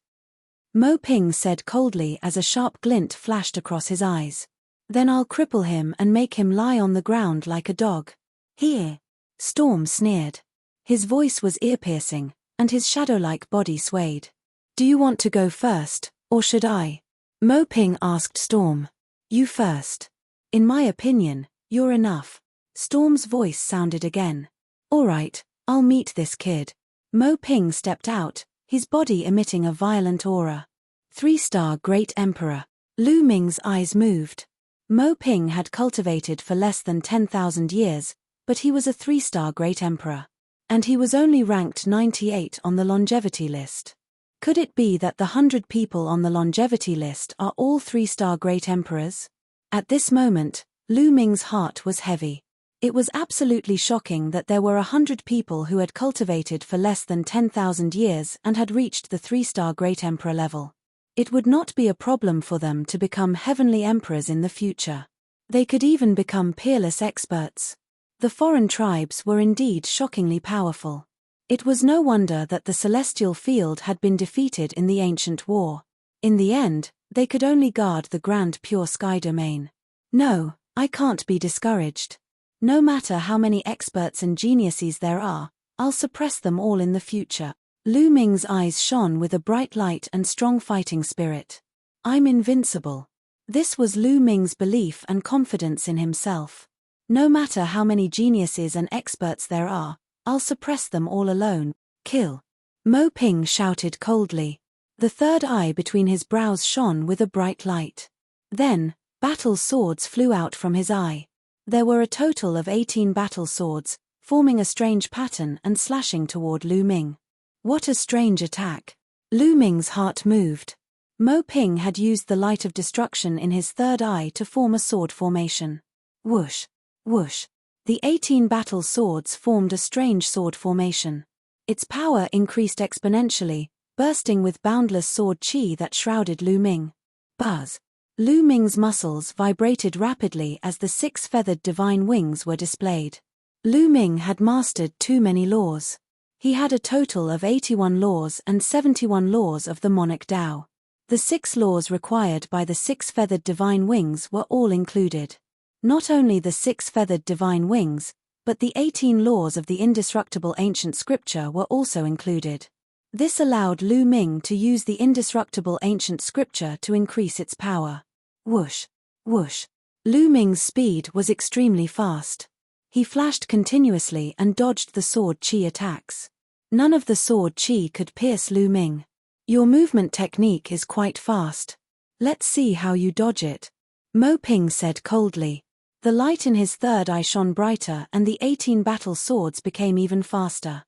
Mo Ping said coldly as a sharp glint flashed across his eyes. Then I'll cripple him and make him lie on the ground like a dog. Here. Storm sneered. His voice was ear-piercing, and his shadow-like body swayed. Do you want to go first, or should I? Mo Ping asked Storm. You first. In my opinion, you're enough. Storm's voice sounded again. All right, I'll meet this kid. Mo Ping stepped out, his body emitting a violent aura. 3-star Great Emperor. Lu Ming's eyes moved. Mo Ping had cultivated for less than 10,000 years, but he was a 3-star Great Emperor. And he was only ranked 98 on the longevity list. Could it be that the 100 people on the longevity list are all 3-star Great Emperors? At this moment, Lu Ming's heart was heavy. It was absolutely shocking that there were 100 people who had cultivated for less than 10,000 years and had reached the 3-star Great Emperor level. It would not be a problem for them to become heavenly emperors in the future. They could even become peerless experts. The foreign tribes were indeed shockingly powerful. It was no wonder that the celestial field had been defeated in the ancient war. In the end, they could only guard the grand pure sky domain. No, I can't be discouraged. No matter how many experts and geniuses there are, I'll suppress them all in the future. Lu Ming's eyes shone with a bright light and strong fighting spirit. I'm invincible. This was Lu Ming's belief and confidence in himself. No matter how many geniuses and experts there are, I'll suppress them all alone. Kill. Mo Ping shouted coldly. The third eye between his brows shone with a bright light. Then, battle swords flew out from his eye. There were a total of 18 battle swords, forming a strange pattern and slashing toward Lu Ming. What a strange attack. Lu Ming's heart moved. Mo Ping had used the light of destruction in his third eye to form a sword formation. Whoosh. Whoosh. The 18 battle swords formed a strange sword formation. Its power increased exponentially, bursting with boundless sword chi that shrouded Lu Ming. Buzz. Lu Ming's muscles vibrated rapidly as the 6 feathered divine wings were displayed. Lu Ming had mastered too many laws. He had a total of 81 laws and 71 laws of the Monarch Tao. The 6 laws required by the 6 feathered divine wings were all included. Not only the 6 feathered divine wings, but the 18 laws of the indestructible ancient scripture were also included. This allowed Lu Ming to use the indestructible ancient scripture to increase its power. Whoosh. Whoosh. Lu Ming's speed was extremely fast. He flashed continuously and dodged the sword chi attacks. None of the sword chi could pierce Lu Ming. Your movement technique is quite fast. Let's see how you dodge it. Mo Ping said coldly. The light in his third eye shone brighter and the 18 battle swords became even faster.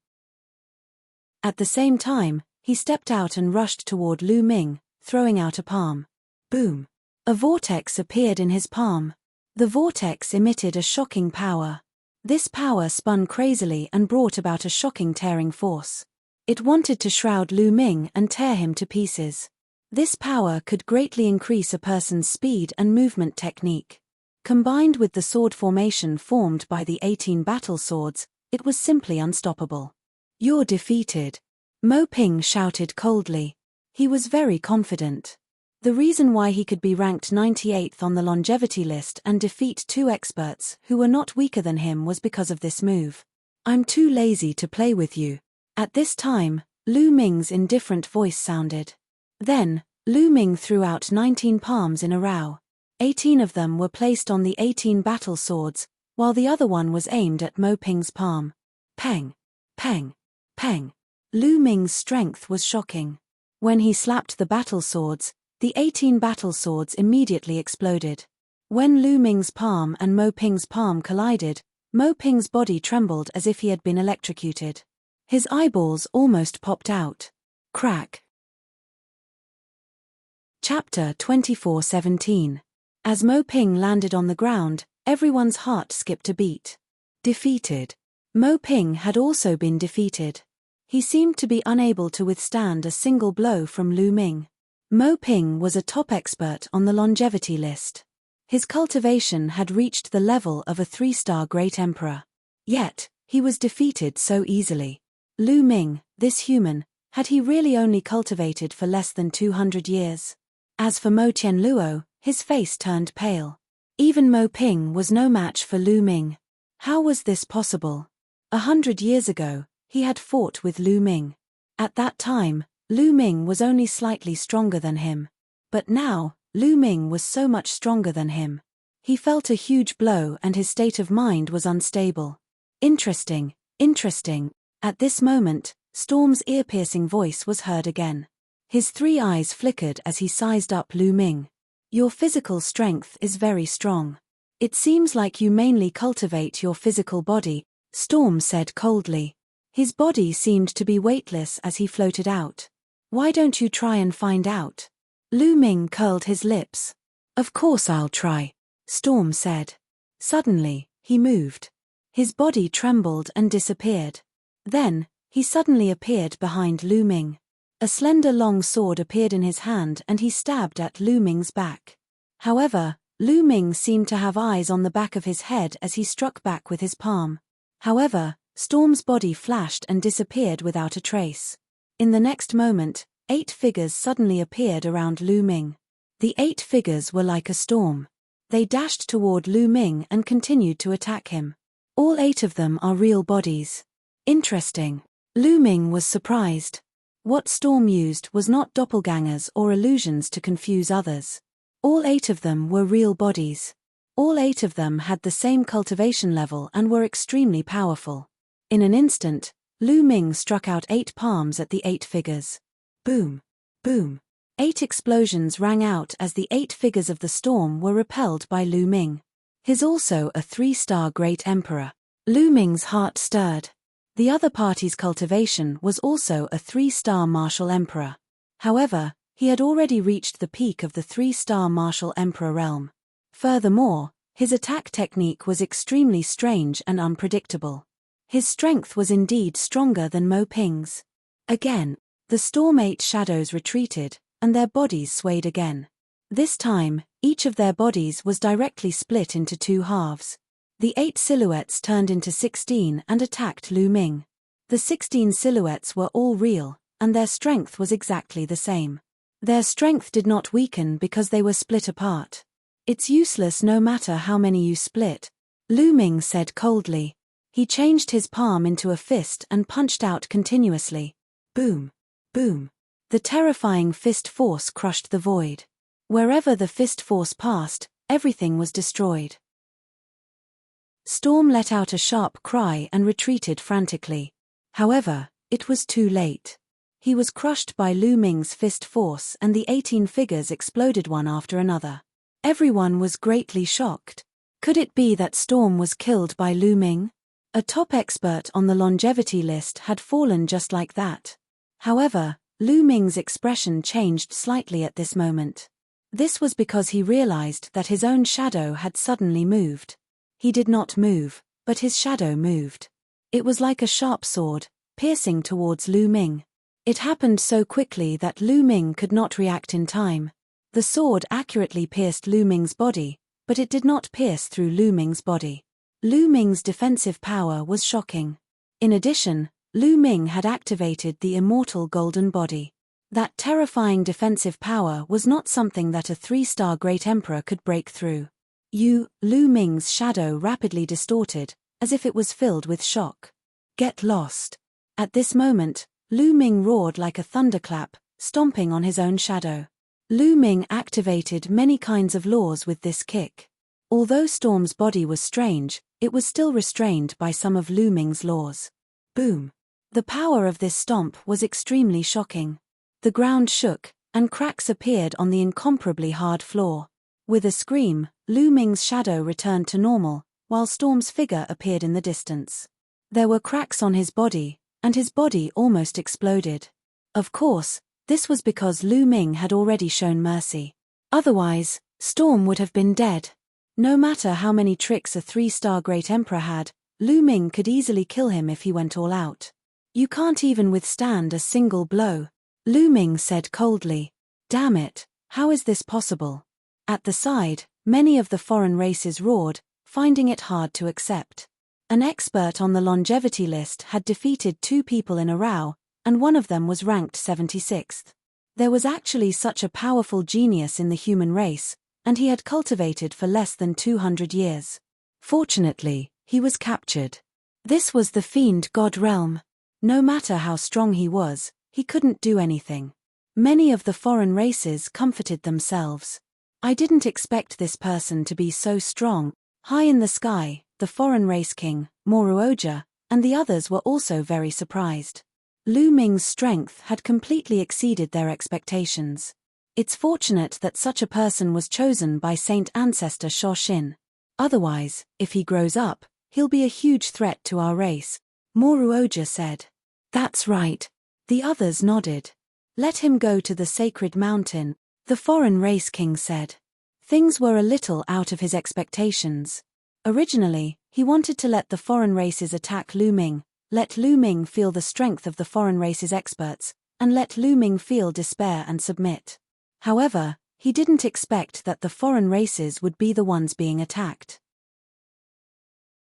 At the same time, he stepped out and rushed toward Lu Ming, throwing out a palm. Boom. A vortex appeared in his palm. The vortex emitted a shocking power. This power spun crazily and brought about a shocking tearing force. It wanted to shroud Lu Ming and tear him to pieces. This power could greatly increase a person's speed and movement technique. Combined with the sword formation formed by the 18 battle swords, it was simply unstoppable. You're defeated. Mo Ping shouted coldly. He was very confident. The reason why he could be ranked 98th on the longevity list and defeat 2 experts who were not weaker than him was because of this move. I'm too lazy to play with you. At this time, Lu Ming's indifferent voice sounded. Then, Lu Ming threw out 19 palms in a row. 18 of them were placed on the 18 battle swords, while the other one was aimed at Mo Ping's palm. Peng! Peng! Peng! Lu Ming's strength was shocking. When he slapped the battle swords, the 18 battle swords immediately exploded. When Lu Ming's palm and Mo Ping's palm collided, Mo Ping's body trembled as if he had been electrocuted. His eyeballs almost popped out. Crack. Chapter 24:17. As Mo Ping landed on the ground, everyone's heart skipped a beat. Defeated. Mo Ping had also been defeated. He seemed to be unable to withstand a single blow from Lu Ming. Mo Ping was a top expert on the longevity list. His cultivation had reached the level of a 3-star great emperor. Yet, he was defeated so easily. Lu Ming, this human, had he really only cultivated for less than 200 years? As for Mo Tianluo, his face turned pale. Even Mo Ping was no match for Lu Ming. How was this possible? 100 years ago, he had fought with Lu Ming. At that time, Lu Ming was only slightly stronger than him. But now, Lu Ming was so much stronger than him. He felt a huge blow and his state of mind was unstable. Interesting, interesting. At this moment, Storm's ear-piercing voice was heard again. His 3 eyes flickered as he sized up Lu Ming. Your physical strength is very strong. It seems like you mainly cultivate your physical body, Storm said coldly. His body seemed to be weightless as he floated out. Why don't you try and find out? Lu Ming curled his lips. Of course I'll try, Storm said. Suddenly, he moved. His body trembled and disappeared. Then, he suddenly appeared behind Lu Ming. A slender long sword appeared in his hand and he stabbed at Lu Ming's back. However, Lu Ming seemed to have eyes on the back of his head as he struck back with his palm. However, Storm's body flashed and disappeared without a trace. In the next moment, 8 figures suddenly appeared around Lu Ming. The 8 figures were like a storm. They dashed toward Lu Ming and continued to attack him. All 8 of them are real bodies. Interesting. Lu Ming was surprised. What Storm used was not doppelgangers or illusions to confuse others. All 8 of them were real bodies. All 8 of them had the same cultivation level and were extremely powerful. In an instant, Lu Ming struck out 8 palms at the 8 figures. Boom! Boom! 8 explosions rang out as the 8 figures of the storm were repelled by Lu Ming. He's also a 3-star great emperor. Lu Ming's heart stirred. The other party's cultivation was also a 3-star martial emperor. However, he had already reached the peak of the 3-star martial emperor realm. Furthermore, his attack technique was extremely strange and unpredictable. His strength was indeed stronger than Mo Ping's. Again, the Storm 8 shadows retreated, and their bodies swayed again. This time, each of their bodies was directly split into 2 halves. The 8 silhouettes turned into 16 and attacked Lu Ming. The 16 silhouettes were all real, and their strength was exactly the same. Their strength did not weaken because they were split apart. It's useless no matter how many you split, Lu Ming said coldly. He changed his palm into a fist and punched out continuously. Boom! Boom! The terrifying fist force crushed the void. Wherever the fist force passed, everything was destroyed. Storm let out a sharp cry and retreated frantically. However, it was too late. He was crushed by Lu Ming's fist force and the 18 figures exploded one after another. Everyone was greatly shocked. Could it be that Storm was killed by Lu Ming? A top expert on the longevity list had fallen just like that. However, Lu Ming's expression changed slightly at this moment. This was because he realized that his own shadow had suddenly moved. He did not move, but his shadow moved. It was like a sharp sword, piercing towards Lu Ming. It happened so quickly that Lu Ming could not react in time. The sword accurately pierced Lu Ming's body, but it did not pierce through Lu Ming's body. Lu Ming's defensive power was shocking. In addition, Lu Ming had activated the immortal golden body. That terrifying defensive power was not something that a 3-star great emperor could break through. Lu Ming's shadow rapidly distorted, as if it was filled with shock. Get lost. At this moment, Lu Ming roared like a thunderclap, stomping on his own shadow. Lu Ming activated many kinds of laws with this kick. Although Storm's body was strange, it was still restrained by some of Lu Ming's laws. Boom! The power of this stomp was extremely shocking. The ground shook, and cracks appeared on the incomparably hard floor. With a scream, Lu Ming's shadow returned to normal, while Storm's figure appeared in the distance. There were cracks on his body, and his body almost exploded. Of course, this was because Lu Ming had already shown mercy. Otherwise, Storm would have been dead. No matter how many tricks a 3-star Great Emperor had, Lu Ming could easily kill him if he went all out. You can't even withstand a single blow, Lu Ming said coldly. Damn it, how is this possible? At the side, many of the foreign races roared, finding it hard to accept. An expert on the longevity list had defeated 2 people in a row, and one of them was ranked 76th. There was actually such a powerful genius in the human race, and he had cultivated for less than 200 years. Fortunately, he was captured. This was the fiend god realm. No matter how strong he was, he couldn't do anything. Many of the foreign races comforted themselves. I didn't expect this person to be so strong. High in the sky, the foreign race king, Moruoja, and the others were also very surprised. Lu Ming's strength had completely exceeded their expectations. It's fortunate that such a person was chosen by Saint Ancestor Shoshin. Otherwise, if he grows up, he'll be a huge threat to our race, Moruoja said. That's right. The others nodded. Let him go to the sacred mountain, the foreign race king said. Things were a little out of his expectations. Originally, he wanted to let the foreign races attack Lu Ming, let Lu Ming feel the strength of the foreign races experts, and let Lu Ming feel despair and submit. However, he didn't expect that the foreign races would be the ones being attacked.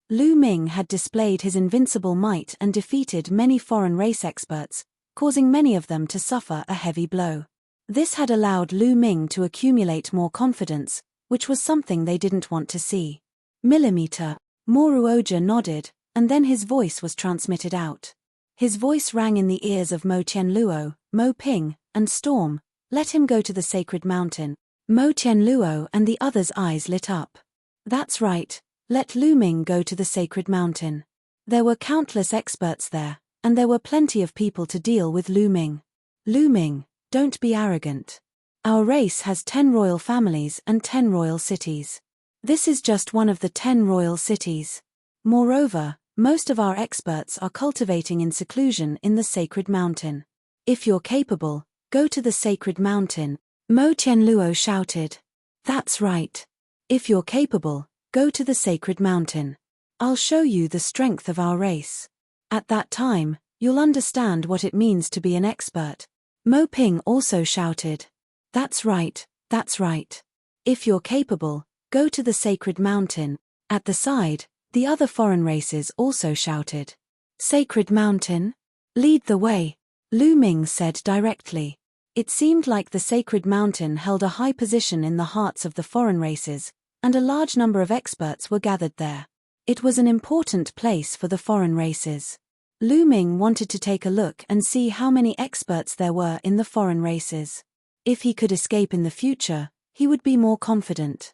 Lu Ming had displayed his invincible might and defeated many foreign race experts, causing many of them to suffer a heavy blow. This had allowed Lu Ming to accumulate more confidence, which was something they didn't want to see. Millimeter, Moruoja nodded, and then his voice was transmitted out. His voice rang in the ears of Mo Tianluo, Mo Ping, and Storm. Let him go to the sacred mountain. Mo Tianluo and the others' eyes lit up. That's right, let Lu Ming go to the sacred mountain. There were countless experts there, and there were plenty of people to deal with Lu Ming. Lu Ming, don't be arrogant. Our race has 10 royal families and 10 royal cities. This is just one of the 10 royal cities. Moreover, most of our experts are cultivating in seclusion in the sacred mountain. If you're capable, go to the sacred mountain, Mo Tianluo shouted. That's right. If you're capable, go to the sacred mountain. I'll show you the strength of our race. At that time, you'll understand what it means to be an expert. Mo Ping also shouted. That's right, that's right. If you're capable, go to the sacred mountain. At the side, the other foreign races also shouted. Sacred mountain? Lead the way, Lu Ming said directly. It seemed like the sacred mountain held a high position in the hearts of the foreign races, and a large number of experts were gathered there. It was an important place for the foreign races. Lu Ming wanted to take a look and see how many experts there were in the foreign races. If he could escape in the future, he would be more confident.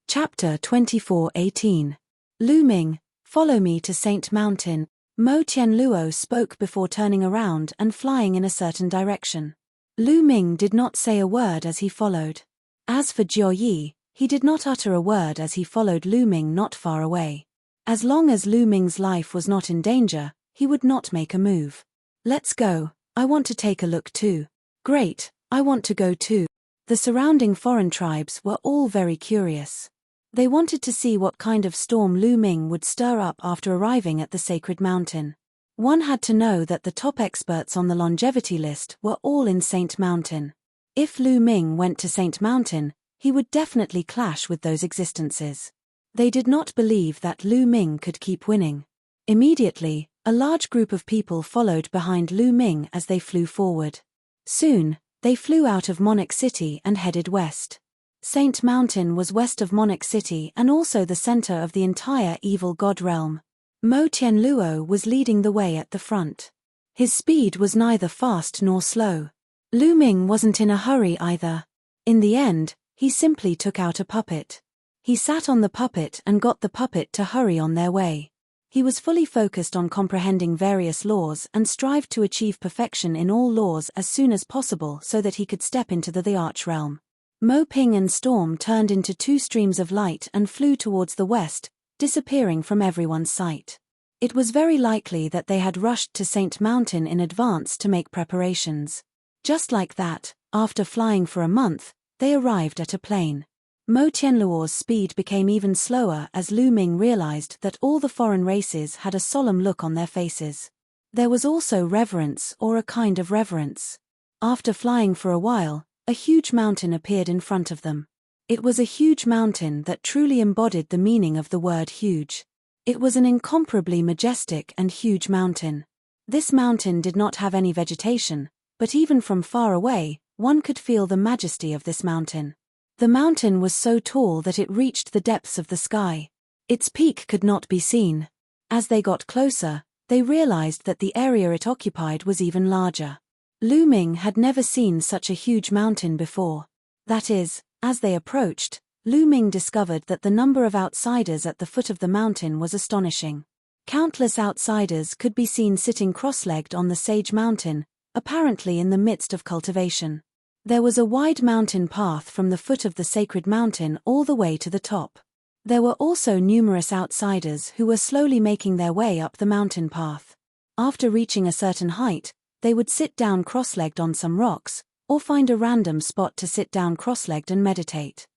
Chapter 24:18. Lu Ming, follow me to Saint Mountain, Mo Tianluo spoke before turning around and flying in a certain direction. Lu Ming did not say a word as he followed. As for Jiao Yi, he did not utter a word as he followed Lu Ming not far away. As long as Lu Ming's life was not in danger, he would not make a move. Let's go, I want to take a look too. Great, I want to go too. The surrounding foreign tribes were all very curious. They wanted to see what kind of storm Lu Ming would stir up after arriving at the sacred mountain. One had to know that the top experts on the longevity list were all in Saint Mountain. If Lu Ming went to Saint Mountain, he would definitely clash with those existences. They did not believe that Lu Ming could keep winning. Immediately, a large group of people followed behind Lu Ming as they flew forward. Soon, they flew out of Monarch City and headed west. Saint Mountain was west of Monarch City and also the center of the entire evil god realm. Mo Tianluo was leading the way at the front. His speed was neither fast nor slow. Lu Ming wasn't in a hurry either. In the end, he simply took out a puppet. He sat on the puppet and got the puppet to hurry on their way. He was fully focused on comprehending various laws and strived to achieve perfection in all laws as soon as possible so that he could step into the Arch realm. Mo Ping and Storm turned into two streams of light and flew towards the west, disappearing from everyone's sight. It was very likely that they had rushed to Saint Mountain in advance to make preparations. Just like that, after flying for a month, they arrived at a plain. Mo Tianluo's speed became even slower as Lu Ming realized that all the foreign races had a solemn look on their faces. There was also reverence, or a kind of reverence. After flying for a while, a huge mountain appeared in front of them. It was a huge mountain that truly embodied the meaning of the word huge. It was an incomparably majestic and huge mountain. This mountain did not have any vegetation, but even from far away, one could feel the majesty of this mountain. The mountain was so tall that it reached the depths of the sky. Its peak could not be seen. As they got closer, they realized that the area it occupied was even larger. Lu Ming had never seen such a huge mountain before. That is, as they approached, Lu Ming discovered that the number of outsiders at the foot of the mountain was astonishing. Countless outsiders could be seen sitting cross-legged on the Sage Mountain, apparently in the midst of cultivation. There was a wide mountain path from the foot of the sacred mountain all the way to the top. There were also numerous outsiders who were slowly making their way up the mountain path. After reaching a certain height, they would sit down cross-legged on some rocks, or find a random spot to sit down cross-legged and meditate.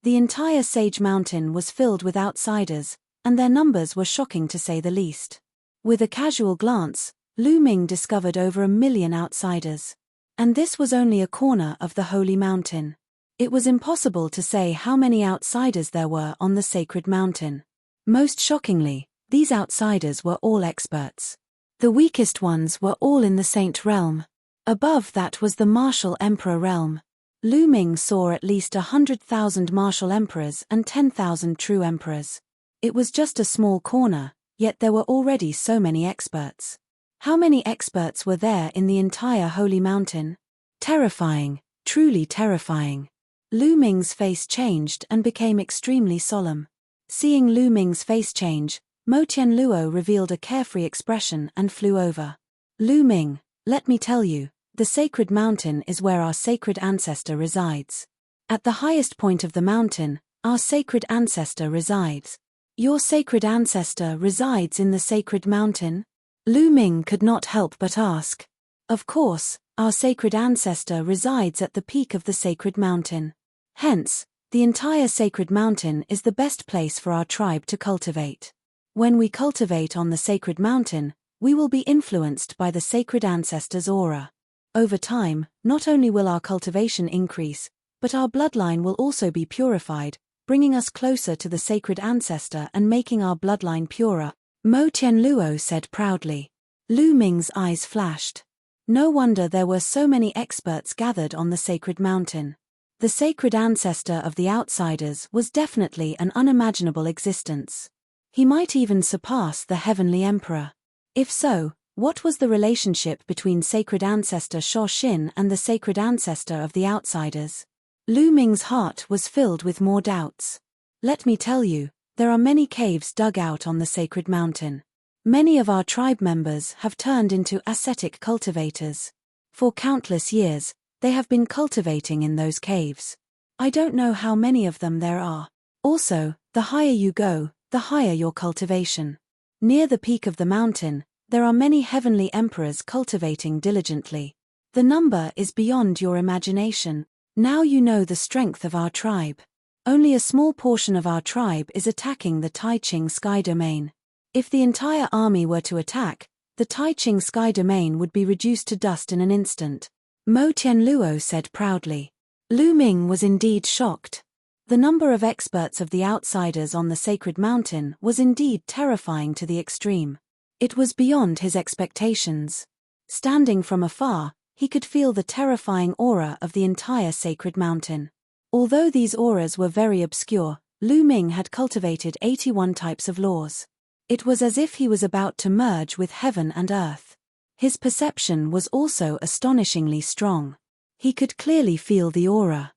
The entire Sage Mountain was filled with outsiders, and their numbers were shocking to say the least. With a casual glance, Lu Ming discovered over 1 million outsiders. And this was only a corner of the holy mountain. It was impossible to say how many outsiders there were on the sacred mountain. Most shockingly, these outsiders were all experts. The weakest ones were all in the Saint realm. Above that was the martial emperor realm. Lu Ming saw at least 100,000 martial emperors and 10,000 true emperors. It was just a small corner, yet there were already so many experts. How many experts were there in the entire holy mountain? Terrifying, truly terrifying. Lu Ming's face changed and became extremely solemn. Seeing Lu Ming's face change, Mo Tianluo revealed a carefree expression and flew over. Lu Ming, let me tell you, the sacred mountain is where our sacred ancestor resides. At the highest point of the mountain, our sacred ancestor resides. Your sacred ancestor resides in the sacred mountain? Lu Ming could not help but ask. Of course, our sacred ancestor resides at the peak of the sacred mountain. Hence, the entire sacred mountain is the best place for our tribe to cultivate. When we cultivate on the sacred mountain, we will be influenced by the sacred ancestor's aura. Over time, not only will our cultivation increase, but our bloodline will also be purified, bringing us closer to the sacred ancestor and making our bloodline purer, Mo Tianluo said proudly. Lu Ming's eyes flashed. No wonder there were so many experts gathered on the sacred mountain. The sacred ancestor of the outsiders was definitely an unimaginable existence. He might even surpass the heavenly emperor. If so, what was the relationship between sacred ancestor Sho Xin and the sacred ancestor of the outsiders? Lu Ming's heart was filled with more doubts. Let me tell you, there are many caves dug out on the sacred mountain. Many of our tribe members have turned into ascetic cultivators. For countless years, they have been cultivating in those caves. I don't know how many of them there are. Also, the higher you go, the higher your cultivation. Near the peak of the mountain, there are many heavenly emperors cultivating diligently. The number is beyond your imagination. Now you know the strength of our tribe. Only a small portion of our tribe is attacking the Taiqing sky domain. If the entire army were to attack, the Taiqing sky domain would be reduced to dust in an instant. Mo Tianluo said proudly. Lu Ming was indeed shocked. The number of experts of the outsiders on the sacred mountain was indeed terrifying to the extreme. It was beyond his expectations. Standing from afar, he could feel the terrifying aura of the entire sacred mountain. Although these auras were very obscure, Lu Ming had cultivated 81 types of laws. It was as if he was about to merge with heaven and earth. His perception was also astonishingly strong. He could clearly feel the aura.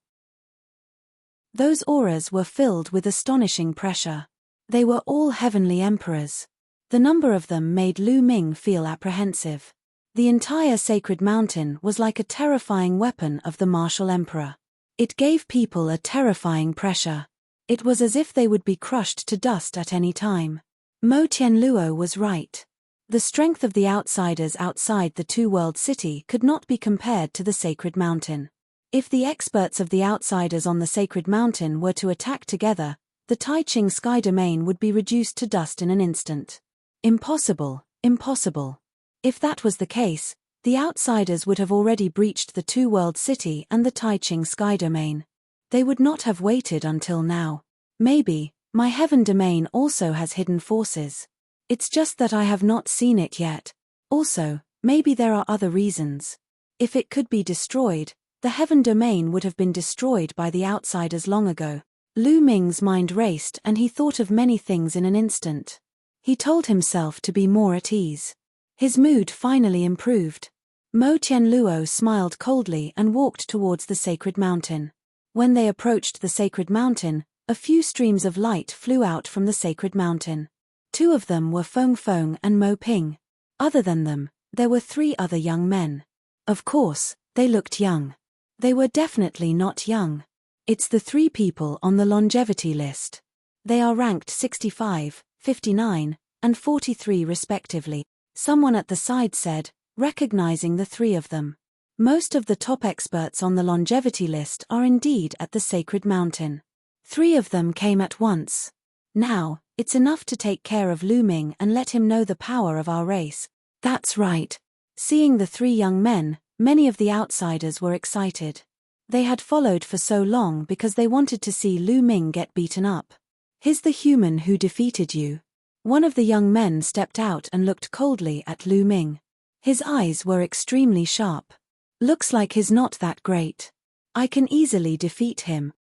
Those auras were filled with astonishing pressure. They were all heavenly emperors. The number of them made Lu Ming feel apprehensive. The entire sacred mountain was like a terrifying weapon of the martial emperor. It gave people a terrifying pressure. It was as if they would be crushed to dust at any time. Mo Tianluo was right. The strength of the outsiders outside the two-world city could not be compared to the sacred mountain. If the experts of the outsiders on the sacred mountain were to attack together, the Taiching sky domain would be reduced to dust in an instant. Impossible, impossible. If that was the case, the outsiders would have already breached the two-world city and the Taiching sky domain. They would not have waited until now. Maybe, my heaven domain also has hidden forces. It's just that I have not seen it yet. Also, maybe there are other reasons. If it could be destroyed, the heaven domain would have been destroyed by the outsiders long ago. Lu Ming's mind raced and he thought of many things in an instant. He told himself to be more at ease. His mood finally improved. Mo Tianluo smiled coldly and walked towards the sacred mountain. When they approached the sacred mountain, a few streams of light flew out from the sacred mountain. Two of them were Feng Feng and Mo Ping. Other than them, there were three other young men. Of course, they looked young. They were definitely not young. It's the three people on the longevity list. They are ranked 65, 59, and 43 respectively. Someone at the side said, recognizing the three of them. Most of the top experts on the longevity list are indeed at the sacred mountain. Three of them came at once. Now, it's enough to take care of Lu Ming and let him know the power of our race. That's right. Seeing the three young men, many of the outsiders were excited. They had followed for so long because they wanted to see Lu Ming get beaten up. He's the human who defeated you. One of the young men stepped out and looked coldly at Lu Ming. His eyes were extremely sharp. Looks like he's not that great. I can easily defeat him.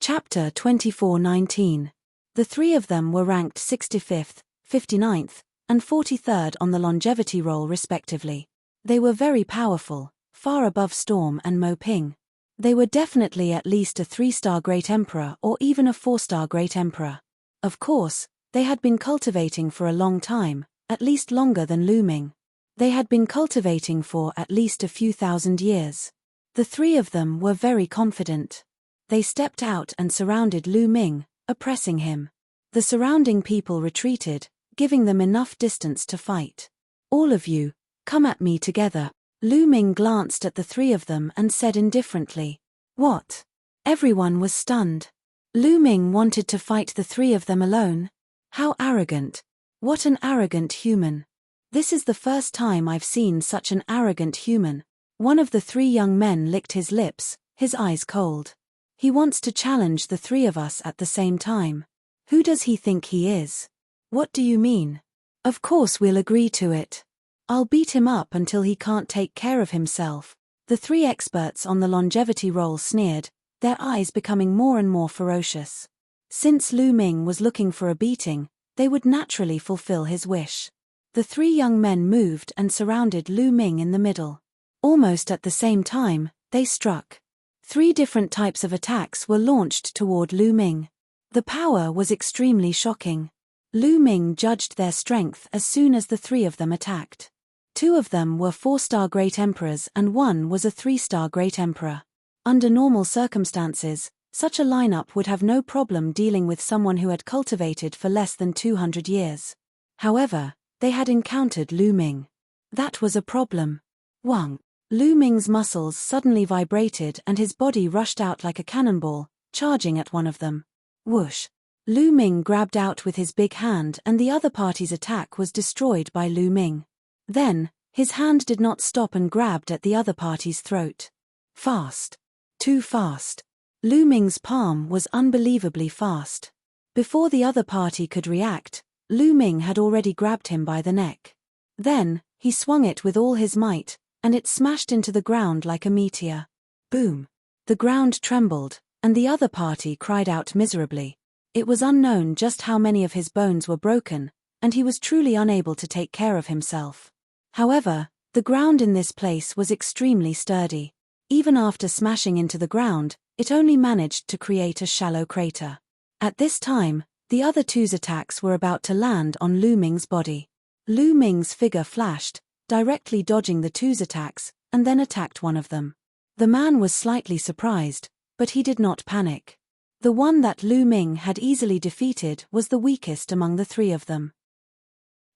Chapter 24:19. The three of them were ranked 65th, 59th, and 43rd on the longevity roll respectively. They were very powerful, far above Storm and Mo Ping. They were definitely at least a 3-star Great Emperor or even a 4-star Great Emperor. Of course, they had been cultivating for a long time, at least longer than Lu Ming. They had been cultivating for at least a few thousand years. The three of them were very confident. They stepped out and surrounded Lu Ming, oppressing him. The surrounding people retreated, giving them enough distance to fight. All of you, come at me together. Lu Ming glanced at the three of them and said indifferently, "What?" Everyone was stunned. Lu Ming wanted to fight the three of them alone? How arrogant. What an arrogant human. This is the first time I've seen such an arrogant human. One of the three young men licked his lips, his eyes cold. He wants to challenge the three of us at the same time. Who does he think he is? What do you mean? Of course we'll agree to it. I'll beat him up until he can't take care of himself. The three experts on the longevity roll sneered, their eyes becoming more and more ferocious. Since Lu Ming was looking for a beating, they would naturally fulfill his wish. The three young men moved and surrounded Lu Ming in the middle. Almost at the same time, they struck. 3 different types of attacks were launched toward Lu Ming. The power was extremely shocking. Lu Ming judged their strength as soon as the three of them attacked. 2 of them were 4-star Great Emperors and 1 was a 3-star Great Emperor. Under normal circumstances, such a lineup would have no problem dealing with someone who had cultivated for less than 200 years. However, they had encountered Lu Ming. That was a problem. Wang. Lu Ming's muscles suddenly vibrated and his body rushed out like a cannonball, charging at one of them. Whoosh. Lu Ming grabbed out with his big hand and the other party's attack was destroyed by Lu Ming. Then, his hand did not stop and grabbed at the other party's throat. Fast. Too fast. Lu Ming's palm was unbelievably fast. Before the other party could react, Lu Ming had already grabbed him by the neck. Then, he swung it with all his might, and it smashed into the ground like a meteor. Boom. The ground trembled, and the other party cried out miserably. It was unknown just how many of his bones were broken, and he was truly unable to take care of himself. However, the ground in this place was extremely sturdy. Even after smashing into the ground, it only managed to create a shallow crater. At this time, the other two's attacks were about to land on Lu Ming's body. Lu Ming's figure flashed, directly dodging the two's attacks, and then attacked one of them. The man was slightly surprised, but he did not panic. The one that Lu Ming had easily defeated was the weakest among the three of them.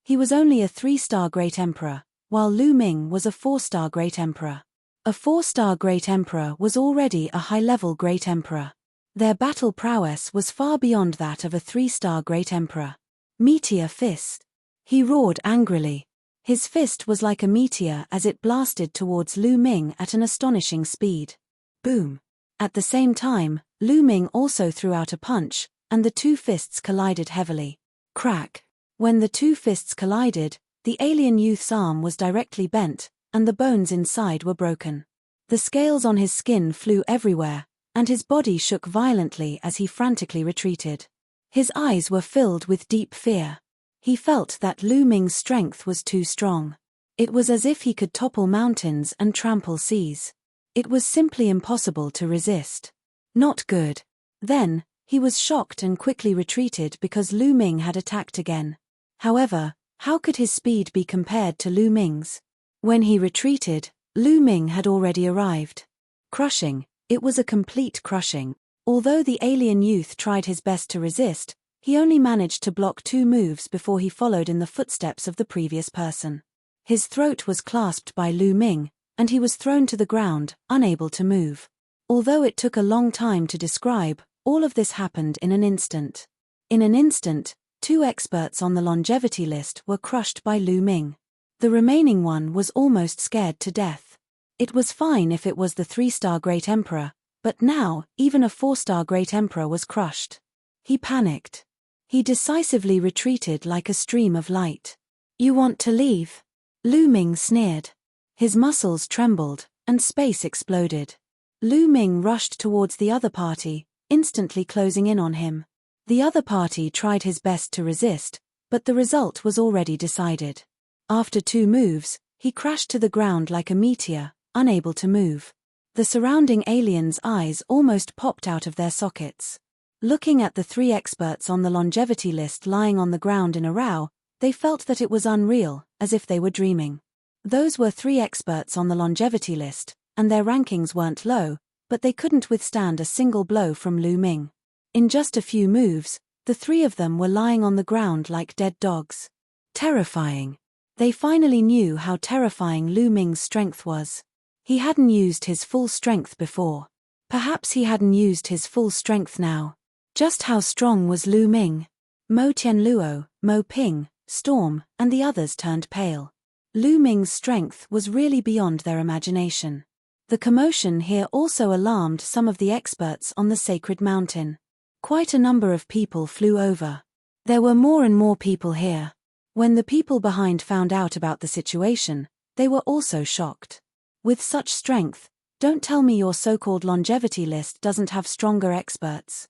He was only a 3-star Great Emperor, while Lu Ming was a 4-star Great Emperor. A 4-star Great Emperor was already a high-level Great Emperor. Their battle prowess was far beyond that of a 3-star Great Emperor. Meteor Fist. He roared angrily. His fist was like a meteor as it blasted towards Lu Ming at an astonishing speed. Boom. At the same time, Lu Ming also threw out a punch, and the two fists collided heavily. Crack. When the two fists collided, the alien youth's arm was directly bent, and the bones inside were broken. The scales on his skin flew everywhere, and his body shook violently as he frantically retreated. His eyes were filled with deep fear. He felt that Lu Ming's strength was too strong. It was as if he could topple mountains and trample seas. It was simply impossible to resist. Not good. Then, he was shocked and quickly retreated because Lu Ming had attacked again. However, how could his speed be compared to Lu Ming's? When he retreated, Lu Ming had already arrived. Crushing. It was a complete crushing. Although the alien youth tried his best to resist, he only managed to block 2 moves before he followed in the footsteps of the previous person. His throat was clasped by Lu Ming, and he was thrown to the ground, unable to move. Although it took a long time to describe, all of this happened in an instant. In an instant, 2 experts on the longevity list were crushed by Lu Ming. The remaining one was almost scared to death. It was fine if it was the 3-star Great Emperor, but now, even a 4-star Great Emperor was crushed. He panicked. He decisively retreated like a stream of light. "You want to leave?" Lu Ming sneered. His muscles trembled, and space exploded. Lu Ming rushed towards the other party, instantly closing in on him. The other party tried his best to resist, but the result was already decided. After 2 moves, he crashed to the ground like a meteor, unable to move. The surrounding aliens' eyes almost popped out of their sockets. Looking at the 3 experts on the longevity list lying on the ground in a row, they felt that it was unreal, as if they were dreaming. Those were 3 experts on the longevity list, and their rankings weren't low, but they couldn't withstand a single blow from Lu Ming. In just a few moves, the 3 of them were lying on the ground like dead dogs. Terrifying. They finally knew how terrifying Lu Ming's strength was. He hadn't used his full strength before. Perhaps he hadn't used his full strength now. Just how strong was Lu Ming? Mo Tianluo, Mo Ping, Storm, and the others turned pale. Lu Ming's strength was really beyond their imagination. The commotion here also alarmed some of the experts on the sacred mountain. Quite a number of people flew over. There were more and more people here. When the people behind found out about the situation, they were also shocked. With such strength, don't tell me your so-called longevity list doesn't have stronger experts.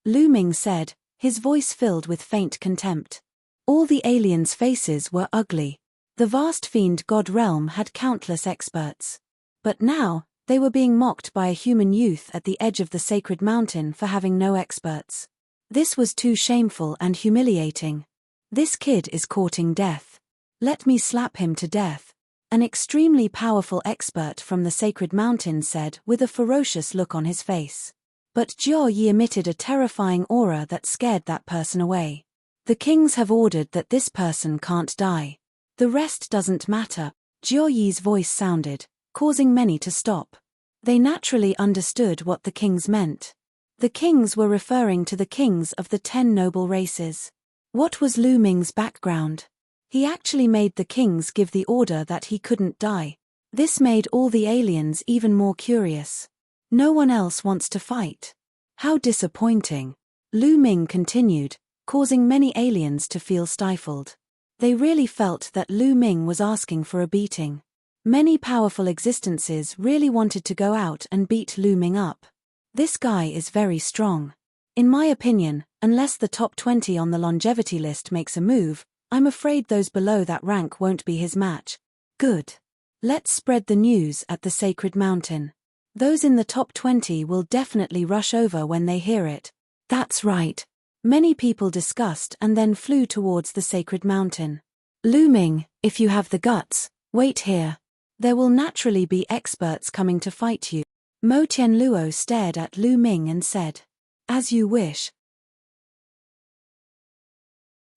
Lu Ming said, his voice filled with faint contempt. All the aliens' faces were ugly. The vast fiend god realm had countless experts. But now, they were being mocked by a human youth at the edge of the sacred mountain for having no experts. This was too shameful and humiliating. This kid is courting death. Let me slap him to death. An extremely powerful expert from the sacred mountain said with a ferocious look on his face. But Jiao Yi emitted a terrifying aura that scared that person away. The kings have ordered that this person can't die. The rest doesn't matter, Jiao Yi's voice sounded, causing many to stop. They naturally understood what the kings meant. The kings were referring to the kings of the 10 noble races. What was Lu Ming's background? He actually made the kings give the order that he couldn't die. This made all the aliens even more curious. No one else wants to fight. How disappointing. Lu Ming continued, causing many aliens to feel stifled. They really felt that Lu Ming was asking for a beating. Many powerful existences really wanted to go out and beat Lu Ming up. This guy is very strong. In my opinion, unless the top 20 on the longevity list makes a move, I'm afraid those below that rank won't be his match. Good. Let's spread the news at the sacred mountain. Those in the top 20 will definitely rush over when they hear it. That's right. Many people discussed and then flew towards the sacred mountain. Lu Ming, if you have the guts, wait here. There will naturally be experts coming to fight you. Mo Tianluo stared at Lu Ming and said, "As you wish."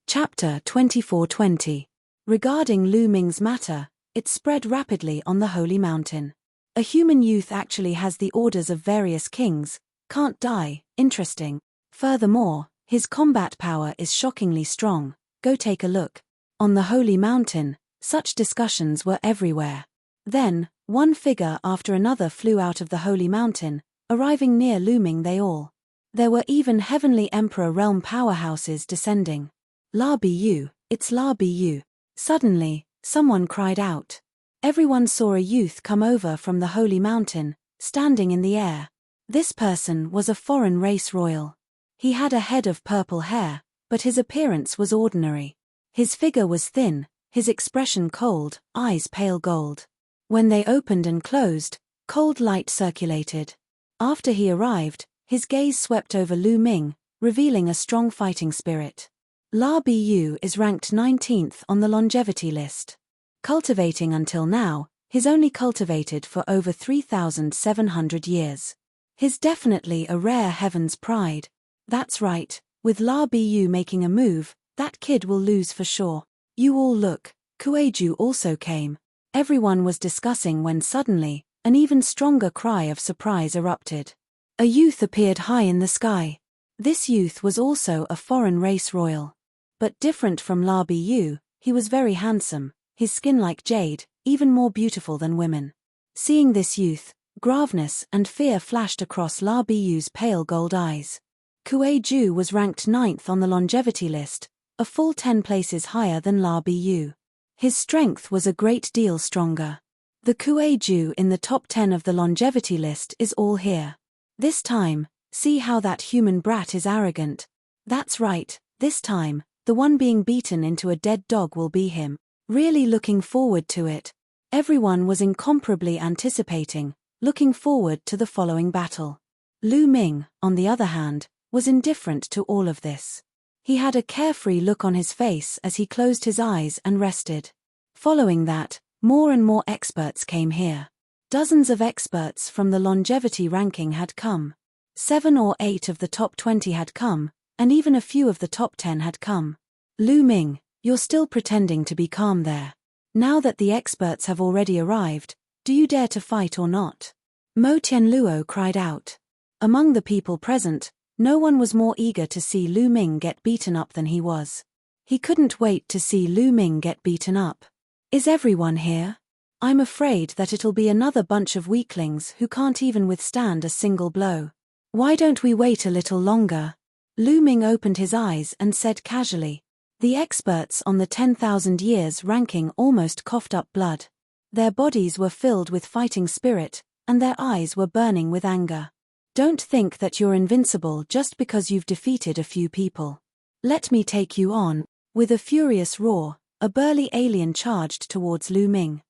Chapter 2420. Regarding Lu Ming's matter, it spread rapidly on the holy mountain. A human youth actually has the orders of various kings, can't die, interesting. Furthermore, his combat power is shockingly strong, go take a look. On the holy mountain, such discussions were everywhere. Then, one figure after another flew out of the holy mountain, arriving near Lu Ming they all. There were even heavenly emperor realm powerhouses descending. La Bu, it's La Bu. Suddenly, someone cried out. Everyone saw a youth come over from the holy mountain, standing in the air. This person was a foreign race royal. He had a head of purple hair, but his appearance was ordinary. His figure was thin, his expression cold, eyes pale gold. When they opened and closed, cold light circulated. After he arrived, his gaze swept over Lu Ming, revealing a strong fighting spirit. La Bu is ranked 19th on the longevity list. Cultivating until now, he's only cultivated for over 3,700 years. He's definitely a rare heaven's pride. That's right, with La Bu making a move, that kid will lose for sure. You all look, Kueju also came. Everyone was discussing when suddenly, an even stronger cry of surprise erupted. A youth appeared high in the sky. This youth was also a foreign race royal. But different from La Bu, he was very handsome, his skin like jade, even more beautiful than women. Seeing this youth, graveness and fear flashed across La Bu's pale gold eyes. Kueju was ranked 9th on the longevity list, a full 10 places higher than La Bu. His strength was a great deal stronger. The Kueju in the top 10 of the longevity list is all here. This time, see how that human brat is arrogant. That's right, this time, the one being beaten into a dead dog will be him. Really looking forward to it. Everyone was incomparably anticipating, looking forward to the following battle. Lu Ming, on the other hand, was indifferent to all of this. He had a carefree look on his face as he closed his eyes and rested. Following that, more and more experts came here. Dozens of experts from the longevity ranking had come. 7 or 8 of the top 20 had come, and even a few of the top 10 had come. Lu Ming, you're still pretending to be calm there. Now that the experts have already arrived, do you dare to fight or not? Mo Tianluo cried out. Among the people present, no one was more eager to see Lu Ming get beaten up than he was. He couldn't wait to see Lu Ming get beaten up. Is everyone here? I'm afraid that it'll be another bunch of weaklings who can't even withstand a single blow. Why don't we wait a little longer? Lu Ming opened his eyes and said casually. The experts on the 10,000 years ranking almost coughed up blood. Their bodies were filled with fighting spirit, and their eyes were burning with anger. Don't think that you're invincible just because you've defeated a few people. Let me take you on. With a furious roar, a burly alien charged towards Lu Ming.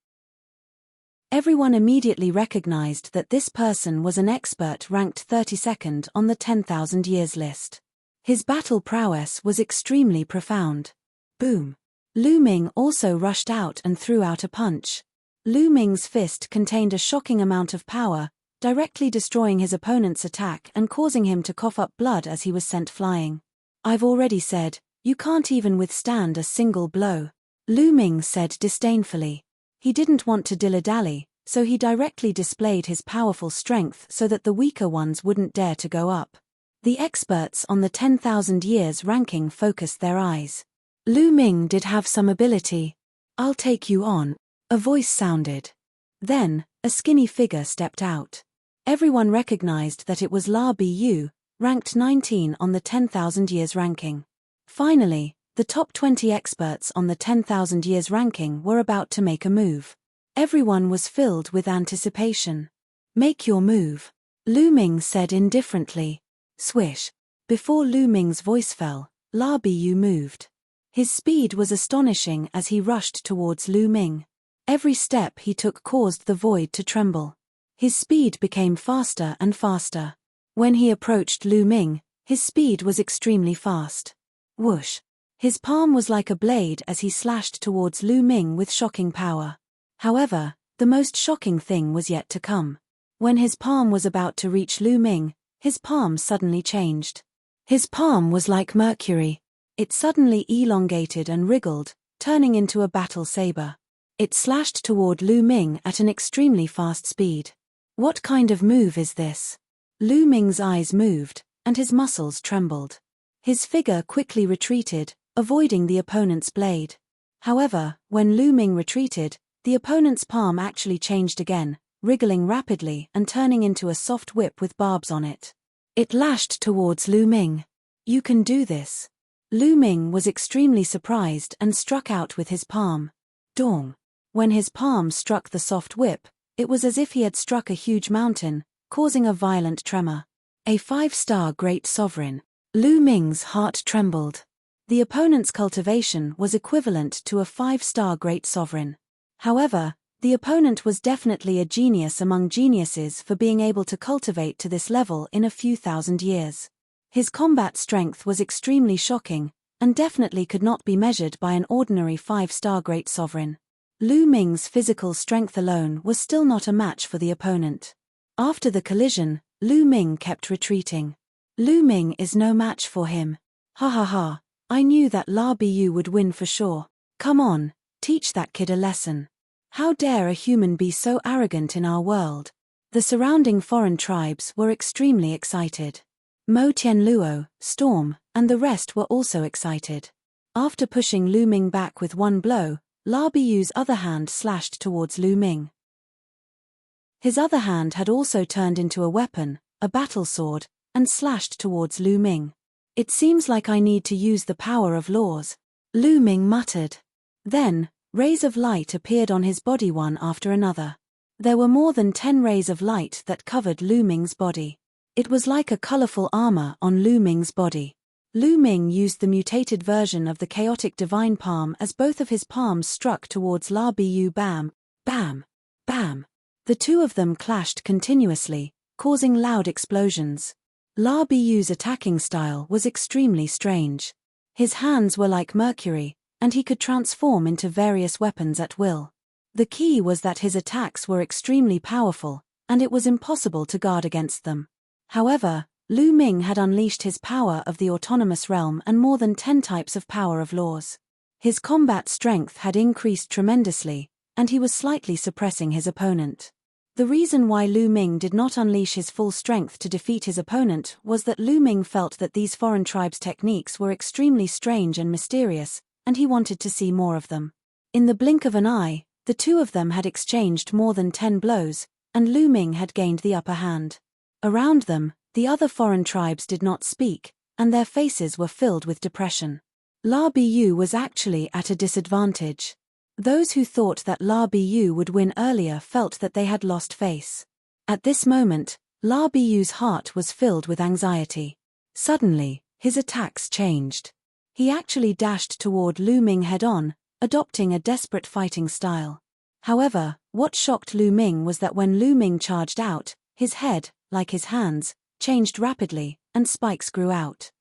Everyone immediately recognized that this person was an expert ranked 32nd on the 10,000 years list. His battle prowess was extremely profound. Boom. Lu Ming also rushed out and threw out a punch. Lu Ming's fist contained a shocking amount of power, directly destroying his opponent's attack and causing him to cough up blood as he was sent flying. I've already said, you can't even withstand a single blow. Lu Ming said disdainfully. He didn't want to dilly-dally, so he directly displayed his powerful strength so that the weaker ones wouldn't dare to go up. The experts on the 10,000 years ranking focused their eyes. Lu Ming did have some ability. I'll take you on. A voice sounded. Then, a skinny figure stepped out. Everyone recognized that it was La Bu, ranked 19 on the 10,000 years ranking. Finally, the top 20 experts on the 10,000 years ranking were about to make a move. Everyone was filled with anticipation. Make your move. Lu Ming said indifferently. Swish. Before Lu Ming's voice fell, La Biyu moved. His speed was astonishing as he rushed towards Lu Ming. Every step he took caused the void to tremble. His speed became faster and faster. When he approached Lu Ming, his speed was extremely fast. Whoosh! His palm was like a blade as he slashed towards Lu Ming with shocking power. However, the most shocking thing was yet to come. When his palm was about to reach Lu Ming, his palm suddenly changed. His palm was like mercury. It suddenly elongated and wriggled, turning into a battle saber. It slashed toward Lu Ming at an extremely fast speed. What kind of move is this? Lu Ming's eyes moved, and his muscles trembled. His figure quickly retreated, avoiding the opponent's blade. However, when Lu Ming retreated, the opponent's palm actually changed again, wriggling rapidly and turning into a soft whip with barbs on it. It lashed towards Lu Ming. You can do this. Lu Ming was extremely surprised and struck out with his palm. Dong. When his palm struck the soft whip, it was as if he had struck a huge mountain, causing a violent tremor. A 5-star great sovereign. Lu Ming's heart trembled. The opponent's cultivation was equivalent to a 5-star great sovereign. However, the opponent was definitely a genius among geniuses for being able to cultivate to this level in a few thousand years. His combat strength was extremely shocking, and definitely could not be measured by an ordinary 5-star great sovereign. Lu Ming's physical strength alone was still not a match for the opponent. After the collision, Lu Ming kept retreating. Lu Ming is no match for him. Ha ha ha, I knew that La Biyu would win for sure. Come on, teach that kid a lesson. How dare a human be so arrogant in our world? The surrounding foreign tribes were extremely excited. Mo Tianluo, Storm, and the rest were also excited. After pushing Lu Ming back with one blow, La Biyu's other hand slashed towards Lu Ming. His other hand had also turned into a weapon, a battle sword, and slashed towards Lu Ming. It seems like I need to use the power of laws, Lu Ming muttered. Then, rays of light appeared on his body one after another. There were more than 10 rays of light that covered Lu Ming's body. It was like a colorful armor on Lu Ming's body. Lu Ming used the mutated version of the chaotic divine palm as both of his palms struck towards La Biyu. Bam, bam, bam. The two of them clashed continuously, causing loud explosions. La Biyu's attacking style was extremely strange. His hands were like mercury, and he could transform into various weapons at will. The key was that his attacks were extremely powerful, and it was impossible to guard against them. However, Lu Ming had unleashed his power of the autonomous realm and more than 10 types of power of laws. His combat strength had increased tremendously, and he was slightly suppressing his opponent. The reason why Lu Ming did not unleash his full strength to defeat his opponent was that Lu Ming felt that these foreign tribes' techniques were extremely strange and mysterious, and he wanted to see more of them. In the blink of an eye, the two of them had exchanged more than 10 blows, and Lu Ming had gained the upper hand. Around them, the other foreign tribes did not speak, and their faces were filled with depression. La Biyu was actually at a disadvantage. Those who thought that La Biyu would win earlier felt that they had lost face. At this moment, La Biyu's heart was filled with anxiety. Suddenly, his attacks changed. He actually dashed toward Lu Ming head-on, adopting a desperate fighting style. However, what shocked Lu Ming was that when Lu Ming charged out, his head, like his hands, changed rapidly, and spikes grew out.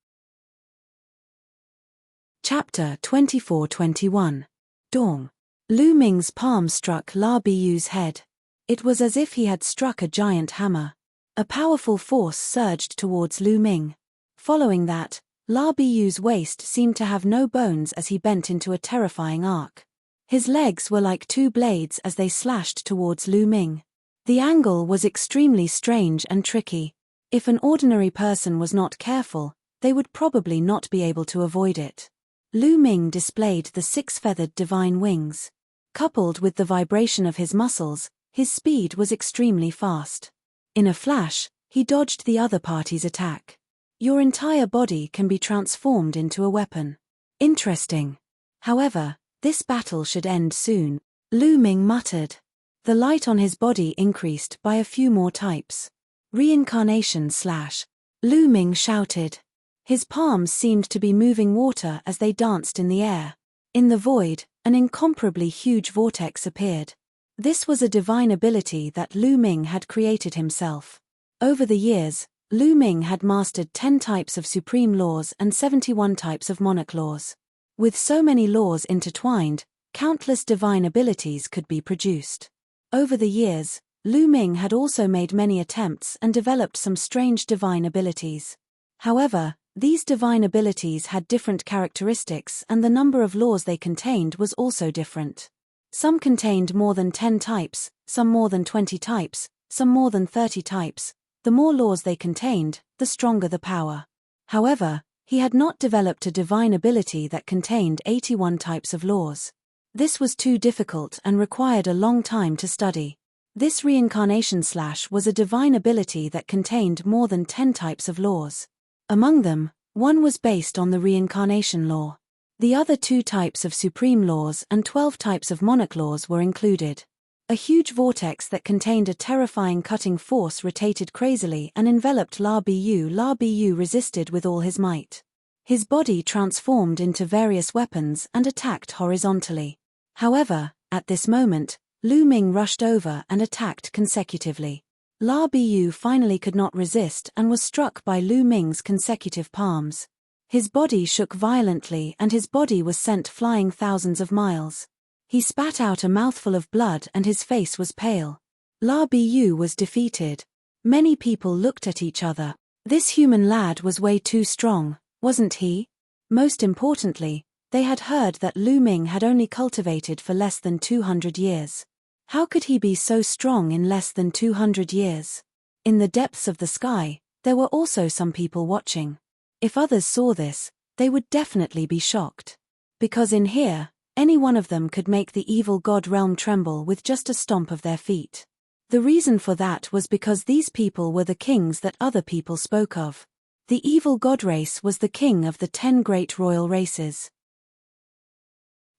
Chapter 24-21. Dong. Lu Ming's palm struck La Biyu's head. It was as if he had struck a giant hammer. A powerful force surged towards Lu Ming. Following that, La Biyu's waist seemed to have no bones as he bent into a terrifying arc. His legs were like 2 blades as they slashed towards Lu Ming. The angle was extremely strange and tricky. If an ordinary person was not careful, they would probably not be able to avoid it. Lu Ming displayed the 6-feathered divine wings. Coupled with the vibration of his muscles, his speed was extremely fast. In a flash, he dodged the other party's attack. Your entire body can be transformed into a weapon. Interesting. However, this battle should end soon, Lu Ming muttered. The light on his body increased by a few more types. Reincarnation / Lu Ming shouted. His palms seemed to be moving water as they danced in the air. In the void, an incomparably huge vortex appeared. This was a divine ability that Lu Ming had created himself. Over the years, Lu Ming had mastered 10 types of supreme laws and 71 types of monarch laws. With so many laws intertwined, countless divine abilities could be produced. Over the years, Lu Ming had also made many attempts and developed some strange divine abilities. However, these divine abilities had different characteristics and the number of laws they contained was also different. Some contained more than 10 types, some more than 20 types, some more than 30 types. The more laws they contained, the stronger the power. However, he had not developed a divine ability that contained 81 types of laws. This was too difficult and required a long time to study. This reincarnation / was a divine ability that contained more than 10 types of laws. Among them, one was based on the reincarnation law. The other 2 types of supreme laws and 12 types of monarch laws were included. A huge vortex that contained a terrifying cutting force rotated crazily and enveloped La Bu. La Bu resisted with all his might. His body transformed into various weapons and attacked horizontally. However, at this moment, Lu Ming rushed over and attacked consecutively. La Bu finally could not resist and was struck by Lu Ming's consecutive palms. His body shook violently and his body was sent flying thousands of miles. He spat out a mouthful of blood and his face was pale. La Bu was defeated. Many people looked at each other. This human lad was way too strong, wasn't he? Most importantly, they had heard that Lu Ming had only cultivated for less than 200 years. How could he be so strong in less than 200 years? In the depths of the sky, there were also some people watching. If others saw this, they would definitely be shocked. Because in here, any one of them could make the evil god realm tremble with just a stomp of their feet. The reason for that was because these people were the kings that other people spoke of. The evil god race was the king of the 10 great royal races.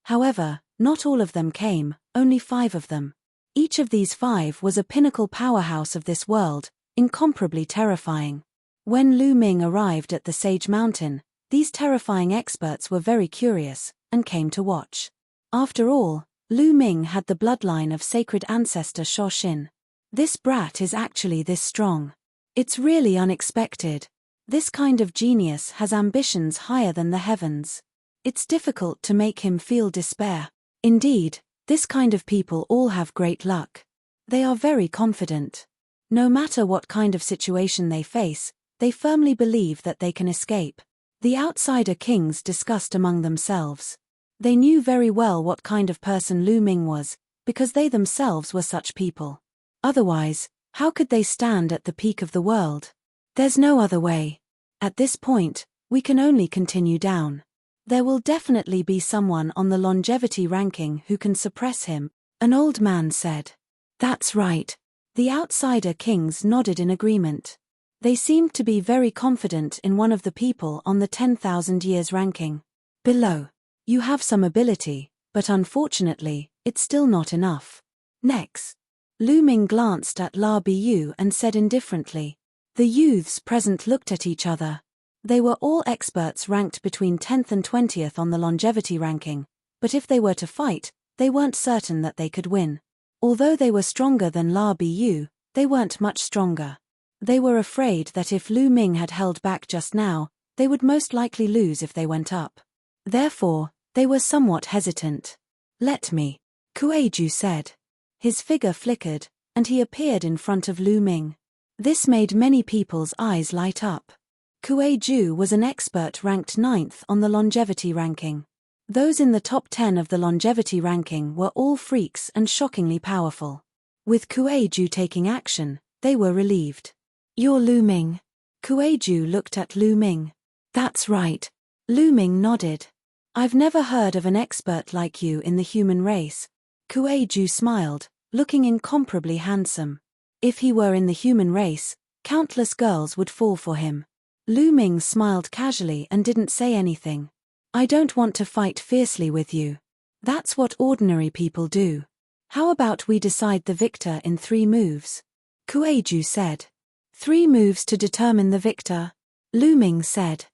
However, not all of them came, only 5 of them. Each of these 5 was a pinnacle powerhouse of this world, incomparably terrifying. When Lu Ming arrived at the Sage Mountain, these terrifying experts were very curious, and came to watch. After all, Lu Ming had the bloodline of sacred ancestor Sho Xin. This brat is actually this strong. It's really unexpected. This kind of genius has ambitions higher than the heavens. It's difficult to make him feel despair. Indeed, this kind of people all have great luck. They are very confident. No matter what kind of situation they face, they firmly believe that they can escape. The outsider kings discussed among themselves. They knew very well what kind of person Lu Ming was, because they themselves were such people. Otherwise, how could they stand at the peak of the world? There's no other way. At this point, we can only continue down. There will definitely be someone on the longevity ranking who can suppress him, an old man said. That's right. The outsider kings nodded in agreement. They seemed to be very confident in one of the people on the 10,000 years ranking. Below. You have some ability, but unfortunately, it's still not enough. Next. Lu Ming glanced at La Bu and said indifferently. The youths present looked at each other. They were all experts ranked between 10th and 20th on the longevity ranking, but if they were to fight, they weren't certain that they could win. Although they were stronger than La Bu, they weren't much stronger. They were afraid that if Lu Ming had held back just now, they would most likely lose if they went up. Therefore, they were somewhat hesitant. Let me, Kueju said. His figure flickered, and he appeared in front of Lu Ming. This made many people's eyes light up. Kueju was an expert ranked 9th on the longevity ranking. Those in the top 10 of the longevity ranking were all freaks and shockingly powerful. With Kueju taking action, they were relieved. You're Lu Ming. Kueju looked at Lu Ming. That's right. Lu Ming nodded. I've never heard of an expert like you in the human race. Kueju smiled, looking incomparably handsome. If he were in the human race, countless girls would fall for him. Lu Ming smiled casually and didn't say anything. I don't want to fight fiercely with you. That's what ordinary people do. How about we decide the victor in 3 moves? Kueju said. 3 moves to determine the victor, Lu Ming said.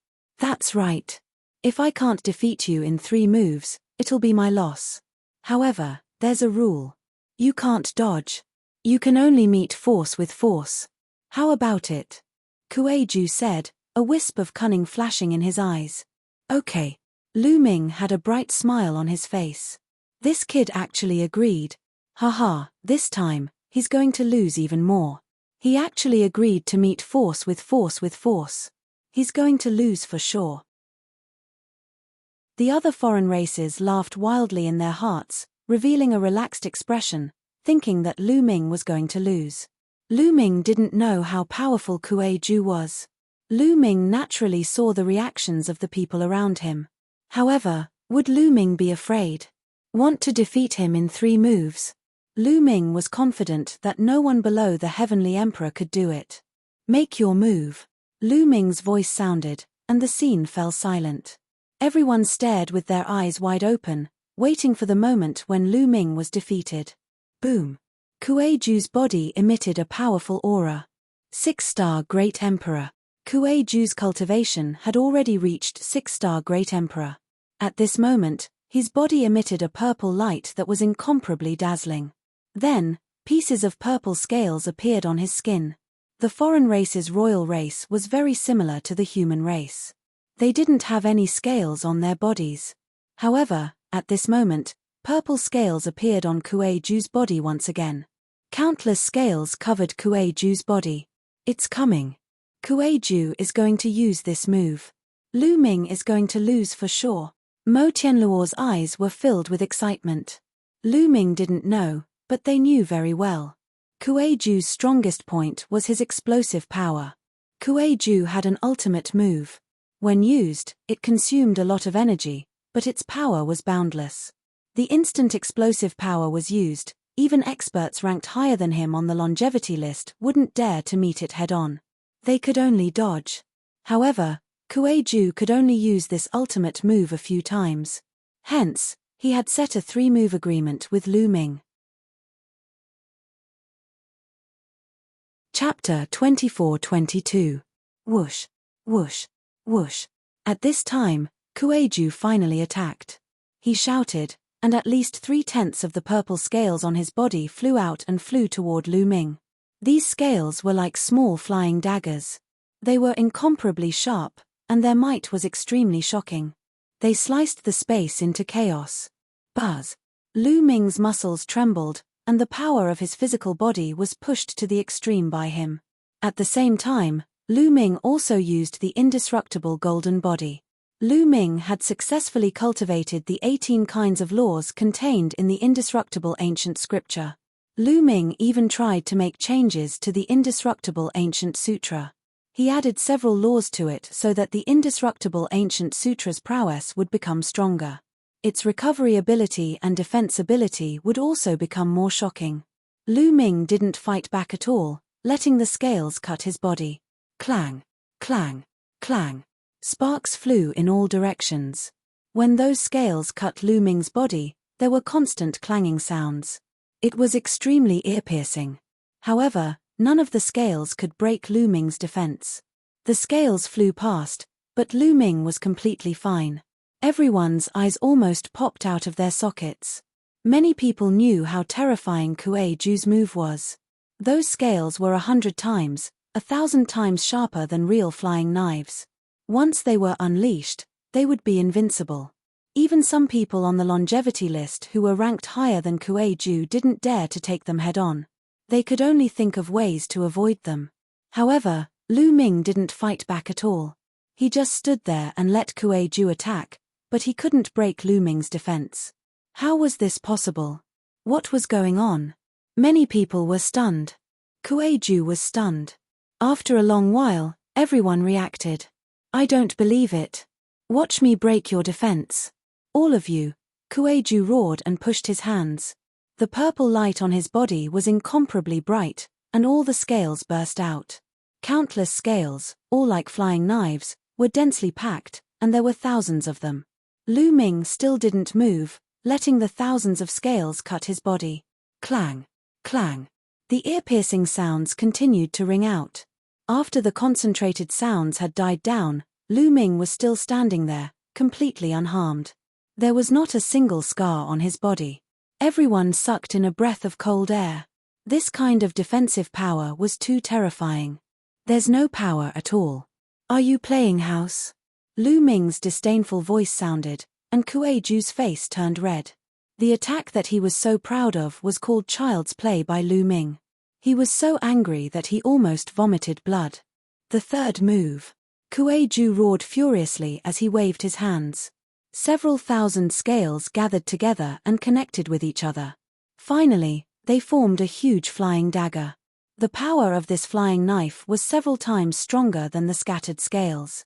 That's right. If I can't defeat you in 3 moves, it'll be my loss. However, there's a rule. You can't dodge. You can only meet force with force. How about it? Kuei-ju said, a wisp of cunning flashing in his eyes. Okay. Lu Ming had a bright smile on his face. This kid actually agreed. Haha, this time, he's going to lose even more. He actually agreed to meet force with force with force. He's going to lose for sure. The other foreign races laughed wildly in their hearts, revealing a relaxed expression, thinking that Lu Ming was going to lose. Lu Ming didn't know how powerful Kuei-ju was. Lu Ming naturally saw the reactions of the people around him. However, would Lu Ming be afraid? Want to defeat him in 3 moves? Lu Ming was confident that no one below the Heavenly Emperor could do it. Make your move. Lu Ming's voice sounded, and the scene fell silent. Everyone stared with their eyes wide open, waiting for the moment when Lu Ming was defeated. Boom. Kuei-ju's body emitted a powerful aura. 6-star Great Emperor. Kuei-ju's cultivation had already reached 6-star Great Emperor. At this moment, his body emitted a purple light that was incomparably dazzling. Then, pieces of purple scales appeared on his skin. The foreign race's royal race was very similar to the human race. They didn't have any scales on their bodies. However, at this moment, purple scales appeared on Kuei-ju's body once again. Countless scales covered Kuei-ju's body. It's coming. Kuei-ju is going to use this move. Lu Ming is going to lose for sure. Mo Tianluo's eyes were filled with excitement. Lu Ming didn't know, but they knew very well. Kuei-ju's strongest point was his explosive power. Kuei-ju had an ultimate move. When used, it consumed a lot of energy, but its power was boundless. The instant explosive power was used, even experts ranked higher than him on the longevity list wouldn't dare to meet it head-on. They could only dodge. However, Kuei-ju could only use this ultimate move a few times. Hence, he had set a 3-move agreement with Lu Ming. Chapter 24-22. Whoosh, whoosh, whoosh. At this time, Kuei-ju finally attacked. He shouted, and at least 3/10 of the purple scales on his body flew out and flew toward Lu Ming. These scales were like small flying daggers. They were incomparably sharp, and their might was extremely shocking. They sliced the space into chaos. Buzz! Lu Ming's muscles trembled, and the power of his physical body was pushed to the extreme by him. At the same time, Lu Ming also used the indestructible golden body. Lu Ming had successfully cultivated the 18 kinds of laws contained in the indestructible ancient scripture. Lu Ming even tried to make changes to the indestructible ancient sutra. He added several laws to it so that the indestructible ancient sutra's prowess would become stronger. Its recovery ability and defense ability would also become more shocking. Lu Ming didn't fight back at all, letting the scales cut his body. Clang, clang, clang. Sparks flew in all directions. When those scales cut Lu Ming's body, there were constant clanging sounds. It was extremely ear-piercing. However, none of the scales could break Lu Ming's defense. The scales flew past, but Lu Ming was completely fine. Everyone's eyes almost popped out of their sockets. Many people knew how terrifying Kuei-ju's move was. Those scales were 100 times, 1,000 times sharper than real flying knives. Once they were unleashed, they would be invincible. Even some people on the longevity list who were ranked higher than Kuei-ju didn't dare to take them head-on. They could only think of ways to avoid them. However, Lu Ming didn't fight back at all. He just stood there and let Kuei-ju attack, but he couldn't break Lu Ming's defense. How was this possible? What was going on? Many people were stunned. Kuei-ju was stunned. After a long while, everyone reacted. I don't believe it. Watch me break your defense. All of you. Kuei-ju roared and pushed his hands. The purple light on his body was incomparably bright, and all the scales burst out. Countless scales, all like flying knives, were densely packed, and there were thousands of them. Lu Ming still didn't move, letting the thousands of scales cut his body. Clang, clang. The ear-piercing sounds continued to ring out. After the concentrated sounds had died down, Lu Ming was still standing there, completely unharmed. There was not a single scar on his body. Everyone sucked in a breath of cold air. This kind of defensive power was too terrifying. There's no power at all. Are you playing house? Lu Ming's disdainful voice sounded, and Kuei Ju's face turned red. The attack that he was so proud of was called child's play by Lu Ming. He was so angry that he almost vomited blood. The third move. Kuei Ju roared furiously as he waved his hands. Several thousand scales gathered together and connected with each other. Finally, they formed a huge flying dagger. The power of this flying knife was several times stronger than the scattered scales.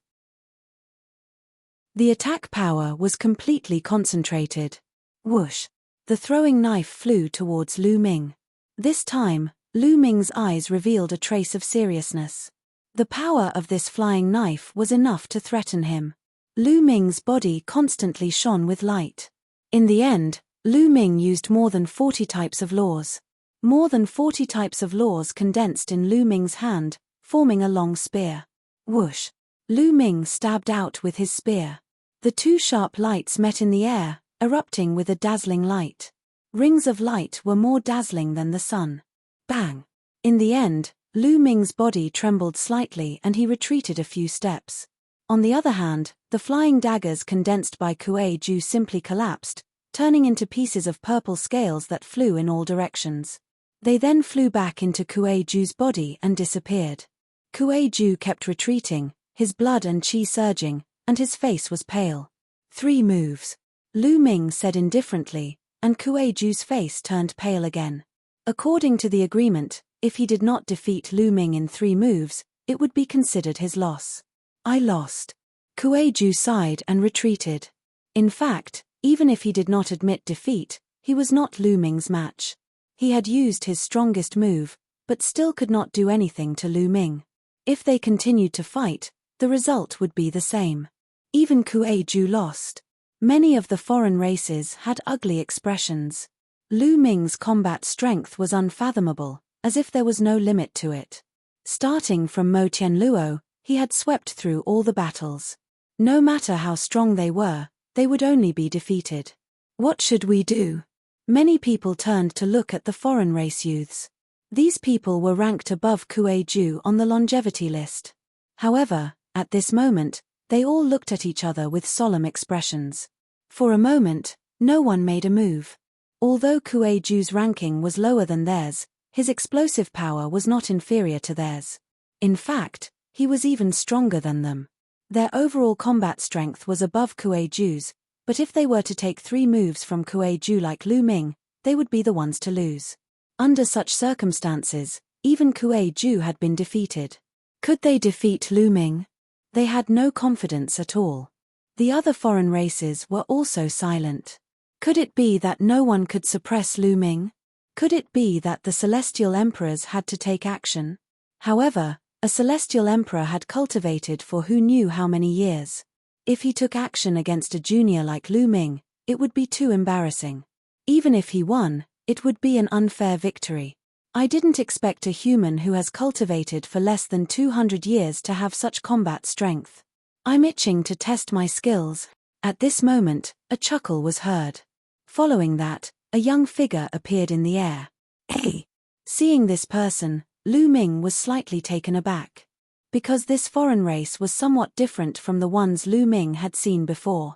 The attack power was completely concentrated. Whoosh! The throwing knife flew towards Lu Ming. This time, Lu Ming's eyes revealed a trace of seriousness. The power of this flying knife was enough to threaten him. Lu Ming's body constantly shone with light. In the end, Lu Ming used more than 40 types of laws. More than 40 types of laws condensed in Lu Ming's hand, forming a long spear. Whoosh! Lu Ming stabbed out with his spear. The two sharp lights met in the air, erupting with a dazzling light. Rings of light were more dazzling than the sun. Bang! In the end, Lu Ming's body trembled slightly and he retreated a few steps. On the other hand, the flying daggers condensed by Kuei Ju simply collapsed, turning into pieces of purple scales that flew in all directions. They then flew back into Kuei Ju's body and disappeared. Kuei Ju kept retreating, his blood and qi surging, and his face was pale. 3 moves. Lu Ming said indifferently, and Kuei Ju's face turned pale again. According to the agreement, if he did not defeat Lu Ming in 3 moves, it would be considered his loss. I lost. Kuei Ju sighed and retreated. In fact, even if he did not admit defeat, he was not Lu Ming's match. He had used his strongest move, but still could not do anything to Lu Ming. If they continued to fight, the result would be the same. Even Kuei Ju lost. Many of the foreign races had ugly expressions. Lu Ming's combat strength was unfathomable, as if there was no limit to it. Starting from Mo Tianluo, he had swept through all the battles. No matter how strong they were, they would only be defeated. What should we do? Many people turned to look at the foreign race youths. These people were ranked above Kuei Ju on the longevity list. However, at this moment, they all looked at each other with solemn expressions. For a moment, no one made a move. Although Kuei Ju's ranking was lower than theirs, his explosive power was not inferior to theirs. In fact, he was even stronger than them. Their overall combat strength was above Kuei Ju's, but if they were to take 3 moves from Kuei Ju like Lu Ming, they would be the ones to lose. Under such circumstances, even Kuei Ju had been defeated. Could they defeat Lu Ming? They had no confidence at all. The other foreign races were also silent. Could it be that no one could suppress Lu Ming? Could it be that the celestial emperors had to take action? However, a celestial emperor had cultivated for who knew how many years. If he took action against a junior like Lu Ming, it would be too embarrassing. Even if he won, it would be an unfair victory. I didn't expect a human who has cultivated for less than 200 years to have such combat strength. I'm itching to test my skills. At this moment, a chuckle was heard. Following that, a young figure appeared in the air. Hey! Seeing this person, Lu Ming was slightly taken aback. Because this foreign race was somewhat different from the ones Lu Ming had seen before.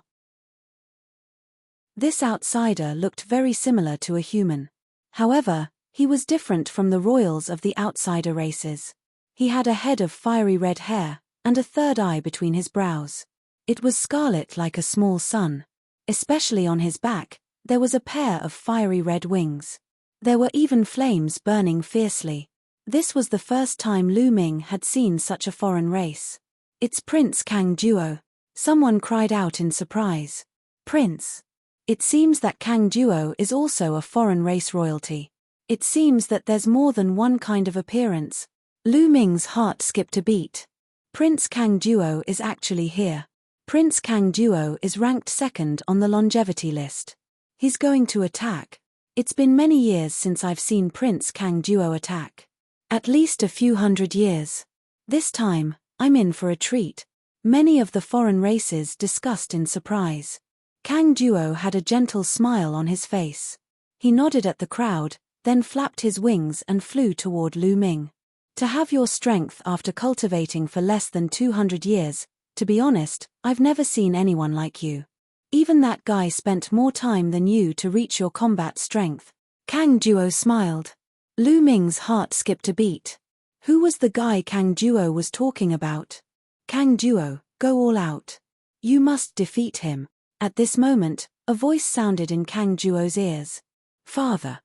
This outsider looked very similar to a human. However, he was different from the royals of the outsider races. He had a head of fiery red hair, and a third eye between his brows. It was scarlet like a small sun. Especially on his back, there was a pair of fiery red wings. There were even flames burning fiercely. This was the first time Lu Ming had seen such a foreign race. It's Prince Kang Duo. Someone cried out in surprise. Prince. It seems that Kang Duo is also a foreign race royalty. It seems that there's more than one kind of appearance. Lu Ming's heart skipped a beat. Prince Kang Duo is actually here. Prince Kang Duo is ranked 2nd on the longevity list. He's going to attack. It's been many years since I've seen Prince Kang Duo attack. At least a few hundred years. This time, I'm in for a treat. Many of the foreign races discussed in surprise. Kang Duo had a gentle smile on his face. He nodded at the crowd, then flapped his wings and flew toward Lu Ming. To have your strength after cultivating for less than 200 years, to be honest, I've never seen anyone like you. Even that guy spent more time than you to reach your combat strength. Kang Duo smiled. Lu Ming's heart skipped a beat. Who was the guy Kang Duo was talking about? Kang Duo, go all out. You must defeat him. At this moment, a voice sounded in Kang Duo's ears. Father.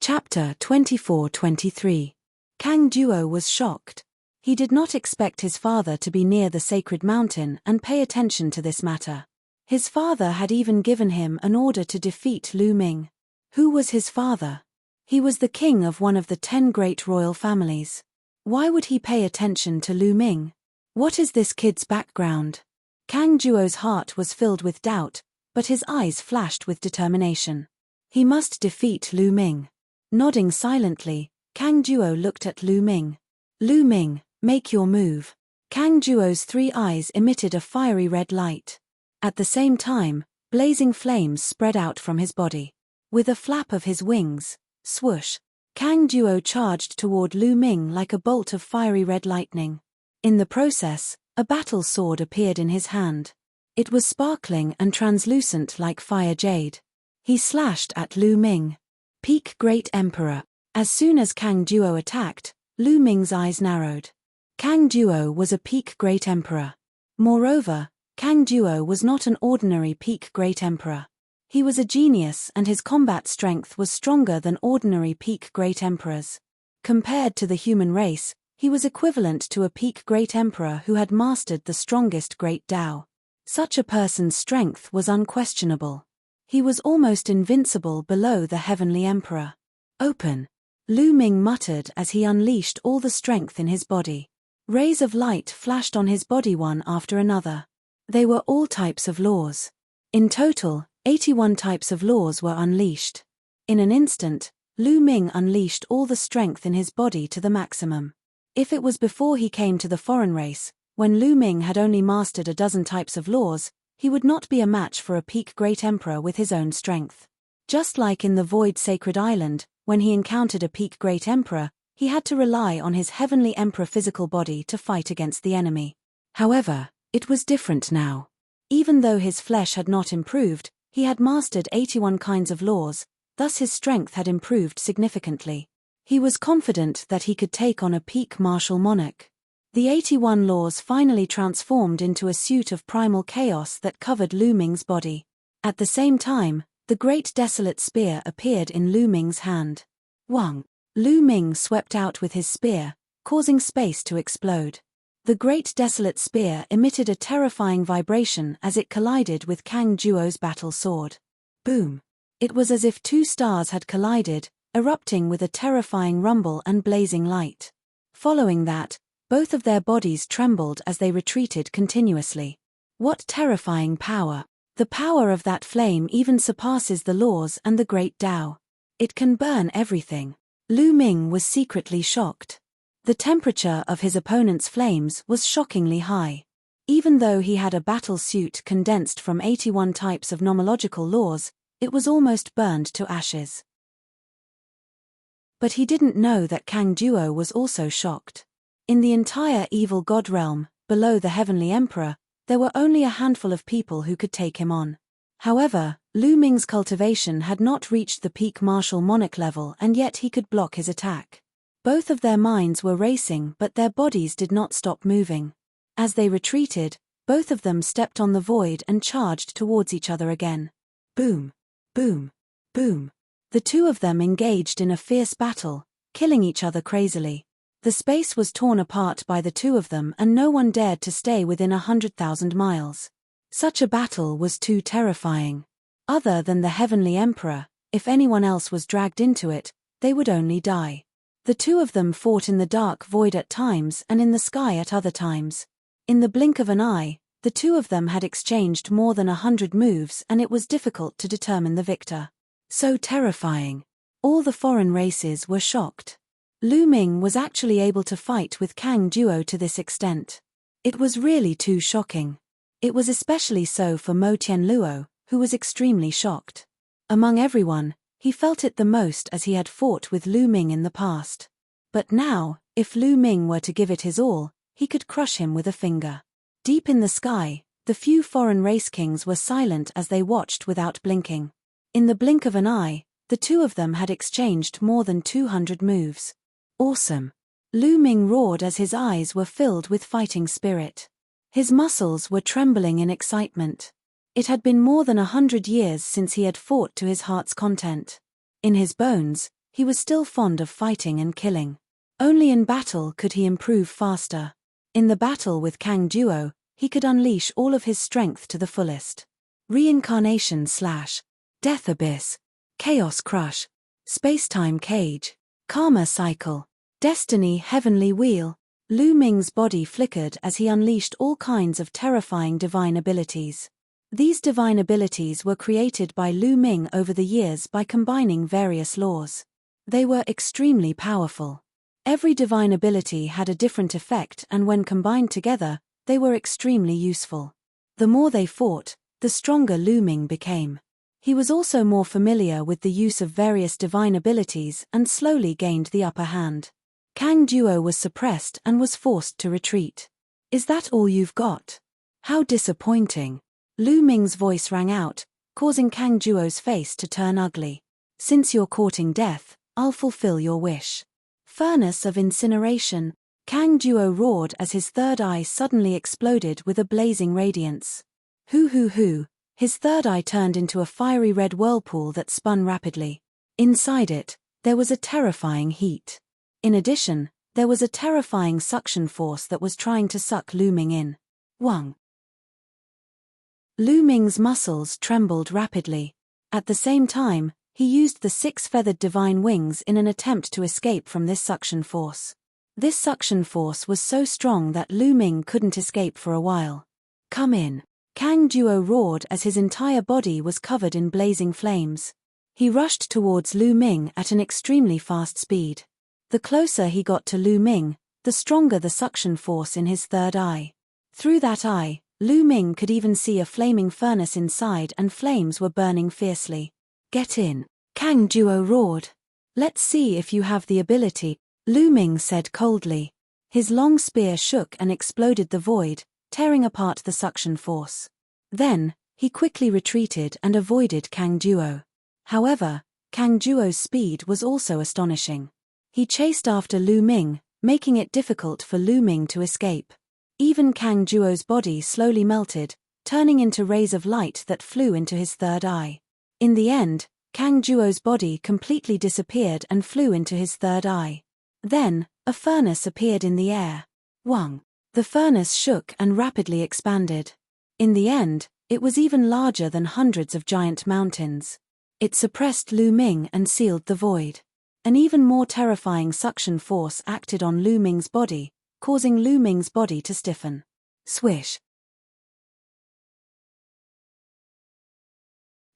Chapter 24-23. Kang Duo was shocked. He did not expect his father to be near the sacred mountain and pay attention to this matter. His father had even given him an order to defeat Lu Ming. Who was his father? He was the king of one of the 10 great royal families. Why would he pay attention to Lu Ming? What is this kid's background? Kang Duo's heart was filled with doubt, but his eyes flashed with determination. He must defeat Lu Ming. Nodding silently, Kang Duo looked at Lu Ming. Lu Ming, make your move. Kang Duo's 3 eyes emitted a fiery red light. At the same time, blazing flames spread out from his body. With a flap of his wings, swoosh, Kang Duo charged toward Lu Ming like a bolt of fiery red lightning. In the process, a battle sword appeared in his hand. It was sparkling and translucent like fire jade. He slashed at Lu Ming. Peak Great Emperor. As soon as Kang Duo attacked, Lu Ming's eyes narrowed. Kang Duo was a Peak Great Emperor. Moreover, Kang Duo was not an ordinary Peak Great Emperor. He was a genius and his combat strength was stronger than ordinary Peak Great Emperors. Compared to the human race, he was equivalent to a Peak Great Emperor who had mastered the strongest Great Tao. Such a person's strength was unquestionable. He was almost invincible below the Heavenly Emperor. Open. Lu Ming muttered as he unleashed all the strength in his body. Rays of light flashed on his body one after another. They were all types of laws. In total, 81 types of laws were unleashed. In an instant, Lu Ming unleashed all the strength in his body to the maximum. If it was before he came to the foreign race, when Lu Ming had only mastered a dozen types of laws, he would not be a match for a Peak Great Emperor with his own strength. Just like in the Void Sacred Island, when he encountered a Peak Great Emperor, he had to rely on his Heavenly Emperor physical body to fight against the enemy. However, it was different now. Even though his flesh had not improved, he had mastered 81 kinds of laws, thus his strength had improved significantly. He was confident that he could take on a peak martial monarch. The 81 laws finally transformed into a suit of primal chaos that covered Lu Ming's body. At the same time, the Great Desolate Spear appeared in Lu Ming's hand. Wang! Lu Ming swept out with his spear, causing space to explode. The Great Desolate Spear emitted a terrifying vibration as it collided with Kang Duo's battle sword. Boom! It was as if 2 stars had collided, erupting with a terrifying rumble and blazing light. Following that, both of their bodies trembled as they retreated continuously. What terrifying power! The power of that flame even surpasses the laws and the Great Tao. It can burn everything. Lu Ming was secretly shocked. The temperature of his opponent's flames was shockingly high. Even though he had a battle suit condensed from 81 types of nomological laws, it was almost burned to ashes. But he didn't know that Kang Duo was also shocked. In the entire evil god realm, below the Heavenly Emperor, there were only a handful of people who could take him on. However, Lu Ming's cultivation had not reached the peak martial monarch level and yet he could block his attack. Both of their minds were racing but their bodies did not stop moving. As they retreated, both of them stepped on the void and charged towards each other again. Boom! Boom! Boom! The 2 of them engaged in a fierce battle, killing each other crazily. The space was torn apart by the 2 of them and no one dared to stay within 100,000 miles. Such a battle was too terrifying. Other than the Heavenly Emperor, if anyone else was dragged into it, they would only die. The 2 of them fought in the dark void at times and in the sky at other times. In the blink of an eye, the 2 of them had exchanged more than 100 moves and it was difficult to determine the victor. So terrifying. All the foreign races were shocked. Lu Ming was actually able to fight with Kang Duo to this extent. It was really too shocking. It was especially so for Mo Tianluo, who was extremely shocked. Among everyone, he felt it the most as he had fought with Lu Ming in the past. But now, if Lu Ming were to give it his all, he could crush him with a finger. Deep in the sky, the few foreign race kings were silent as they watched without blinking. In the blink of an eye, the two of them had exchanged more than 200 moves. Awesome! Lu Ming roared as his eyes were filled with fighting spirit. His muscles were trembling in excitement. It had been more than 100 years since he had fought to his heart's content. In his bones, he was still fond of fighting and killing. Only in battle could he improve faster. In the battle with Kang Duo, he could unleash all of his strength to the fullest. Reincarnation / Death Abyss, Chaos Crush, Space-Time Cage, Karma Cycle, Destiny Heavenly Wheel. Lu Ming's body flickered as he unleashed all kinds of terrifying divine abilities. These divine abilities were created by Lu Ming over the years by combining various laws. They were extremely powerful. Every divine ability had a different effect, and when combined together, they were extremely useful. The more they fought, the stronger Lu Ming became. He was also more familiar with the use of various divine abilities and slowly gained the upper hand. Kang Duo was suppressed and was forced to retreat. "Is that all you've got? How disappointing." Lu Ming's voice rang out, causing Kang Duo's face to turn ugly. "Since you're courting death, I'll fulfill your wish." Furnace of incineration. Kang Duo roared as his third eye suddenly exploded with a blazing radiance. Hoo. His third eye turned into a fiery red whirlpool that spun rapidly. Inside it, there was a terrifying heat. In addition, there was a terrifying suction force that was trying to suck Lu Ming in. Wang. Lu Ming's muscles trembled rapidly. At the same time, he used the 6 feathered divine wings in an attempt to escape from this suction force. This suction force was so strong that Lu Ming couldn't escape for a while. "Come in." Kang Duo roared as his entire body was covered in blazing flames. He rushed towards Lu Ming at an extremely fast speed. The closer he got to Lu Ming, the stronger the suction force in his third eye. Through that eye, Lu Ming could even see a flaming furnace inside, and flames were burning fiercely. "Get in," Kang Duo roared. "Let's see if you have the ability," Lu Ming said coldly. His long spear shook and exploded the void, tearing apart the suction force. Then, he quickly retreated and avoided Kang Duo. However, Kang Duo's speed was also astonishing. He chased after Lu Ming, making it difficult for Lu Ming to escape. Even Kang Duo's body slowly melted, turning into rays of light that flew into his third eye. In the end, Kang Duo's body completely disappeared and flew into his third eye. Then, a furnace appeared in the air. Wang. The furnace shook and rapidly expanded. In the end, it was even larger than hundreds of giant mountains. It suppressed Lu Ming and sealed the void. An even more terrifying suction force acted on Lu Ming's body, causing Lu Ming's body to stiffen. Swish.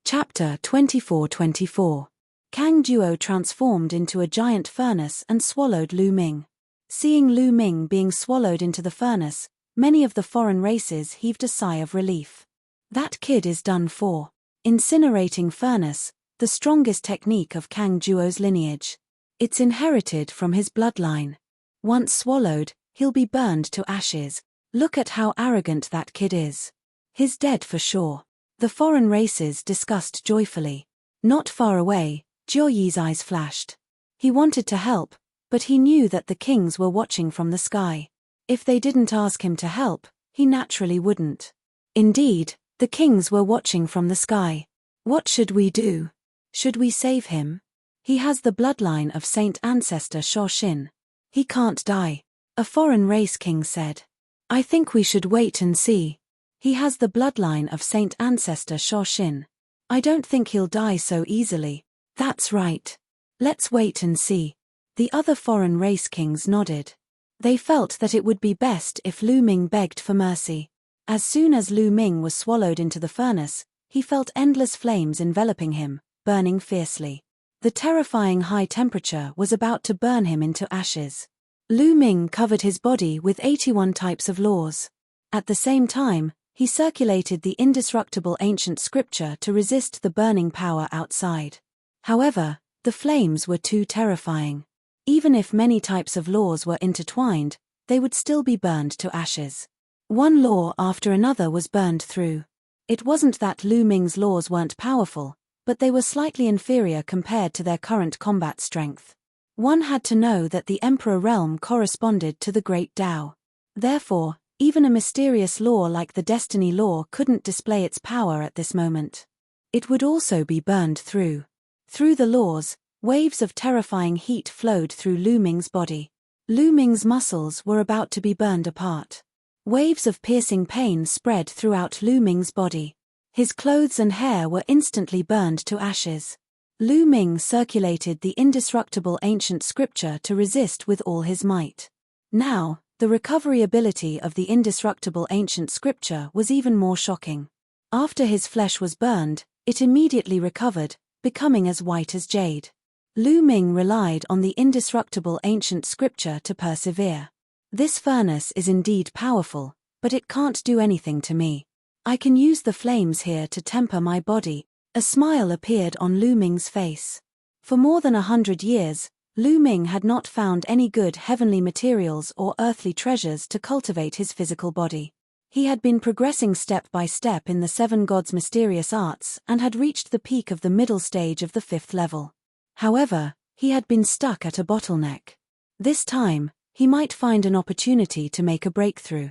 Chapter 24-24. Kang Duo transformed into a giant furnace and swallowed Lu Ming. Seeing Lu Ming being swallowed into the furnace, many of the foreign races heaved a sigh of relief. That kid is done for. Incinerating furnace, the strongest technique of Kang Duo's lineage. It's inherited from his bloodline. Once swallowed, he'll be burned to ashes. Look at how arrogant that kid is. He's dead for sure. The foreign races discussed joyfully. Not far away, Jiao Yi's eyes flashed. He wanted to help, but he knew that the kings were watching from the sky. If they didn't ask him to help, he naturally wouldn't. Indeed, the kings were watching from the sky. What should we do? Should we save him? He has the bloodline of Saint Ancestor Shoshin. He can't die, a foreign race king said. I think we should wait and see. He has the bloodline of Saint Ancestor Shoshin. I don't think he'll die so easily. That's right. Let's wait and see. The other foreign race kings nodded. They felt that it would be best if Lu Ming begged for mercy. As soon as Lu Ming was swallowed into the furnace, he felt endless flames enveloping him, burning fiercely. The terrifying high temperature was about to burn him into ashes. Lu Ming covered his body with 81 types of laws. At the same time, he circulated the indestructible ancient scripture to resist the burning power outside. However, the flames were too terrifying. Even if many types of laws were intertwined, they would still be burned to ashes. One law after another was burned through. It wasn't that Lu Ming's laws weren't powerful, but they were slightly inferior compared to their current combat strength. One had to know that the Emperor realm corresponded to the Great Tao. Therefore, even a mysterious law like the Destiny Law couldn't display its power at this moment. It would also be burned through. Through the laws, waves of terrifying heat flowed through Lu Ming's body. Lu Ming's muscles were about to be burned apart. Waves of piercing pain spread throughout Lu Ming's body. His clothes and hair were instantly burned to ashes. Lu Ming circulated the indestructible ancient scripture to resist with all his might. Now, the recovery ability of the indestructible ancient scripture was even more shocking. After his flesh was burned, it immediately recovered, becoming as white as jade. Lu Ming relied on the indestructible ancient scripture to persevere. This furnace is indeed powerful, but it can't do anything to me. I can use the flames here to temper my body. A smile appeared on Lu Ming's face. For more than 100 years, Lu Ming had not found any good heavenly materials or earthly treasures to cultivate his physical body. He had been progressing step by step in the seven gods' mysterious arts and had reached the peak of the middle stage of the 5th level. However, he had been stuck at a bottleneck. This time, he might find an opportunity to make a breakthrough.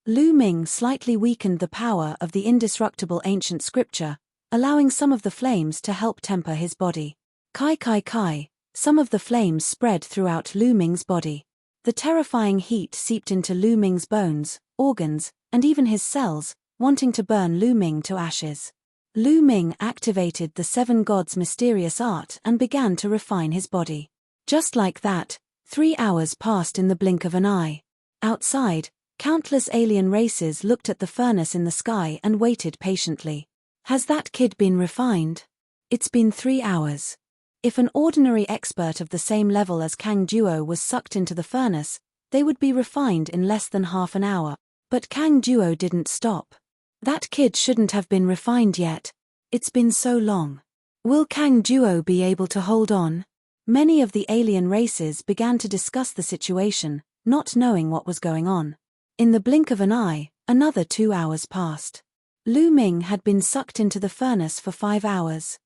Lu Ming slightly weakened the power of the indestructible ancient scripture, allowing some of the flames to help temper his body. Kai, some of the flames spread throughout Lu Ming's body. The terrifying heat seeped into Lu Ming's bones, organs, and even his cells, wanting to burn Lu Ming to ashes. Lu Ming activated the seven gods' mysterious art and began to refine his body. Just like that, 3 hours passed in the blink of an eye. Outside, countless alien races looked at the furnace in the sky and waited patiently. Has that kid been refined? It's been 3 hours. If an ordinary expert of the same level as Kang Duo was sucked into the furnace, they would be refined in less than half an hour. But Kang Duo didn't stop. That kid shouldn't have been refined yet. It's been so long. Will Kang Duo be able to hold on? Many of the alien races began to discuss the situation, not knowing what was going on. In the blink of an eye, another 2 hours passed. Lu Ming had been sucked into the furnace for 5 hours.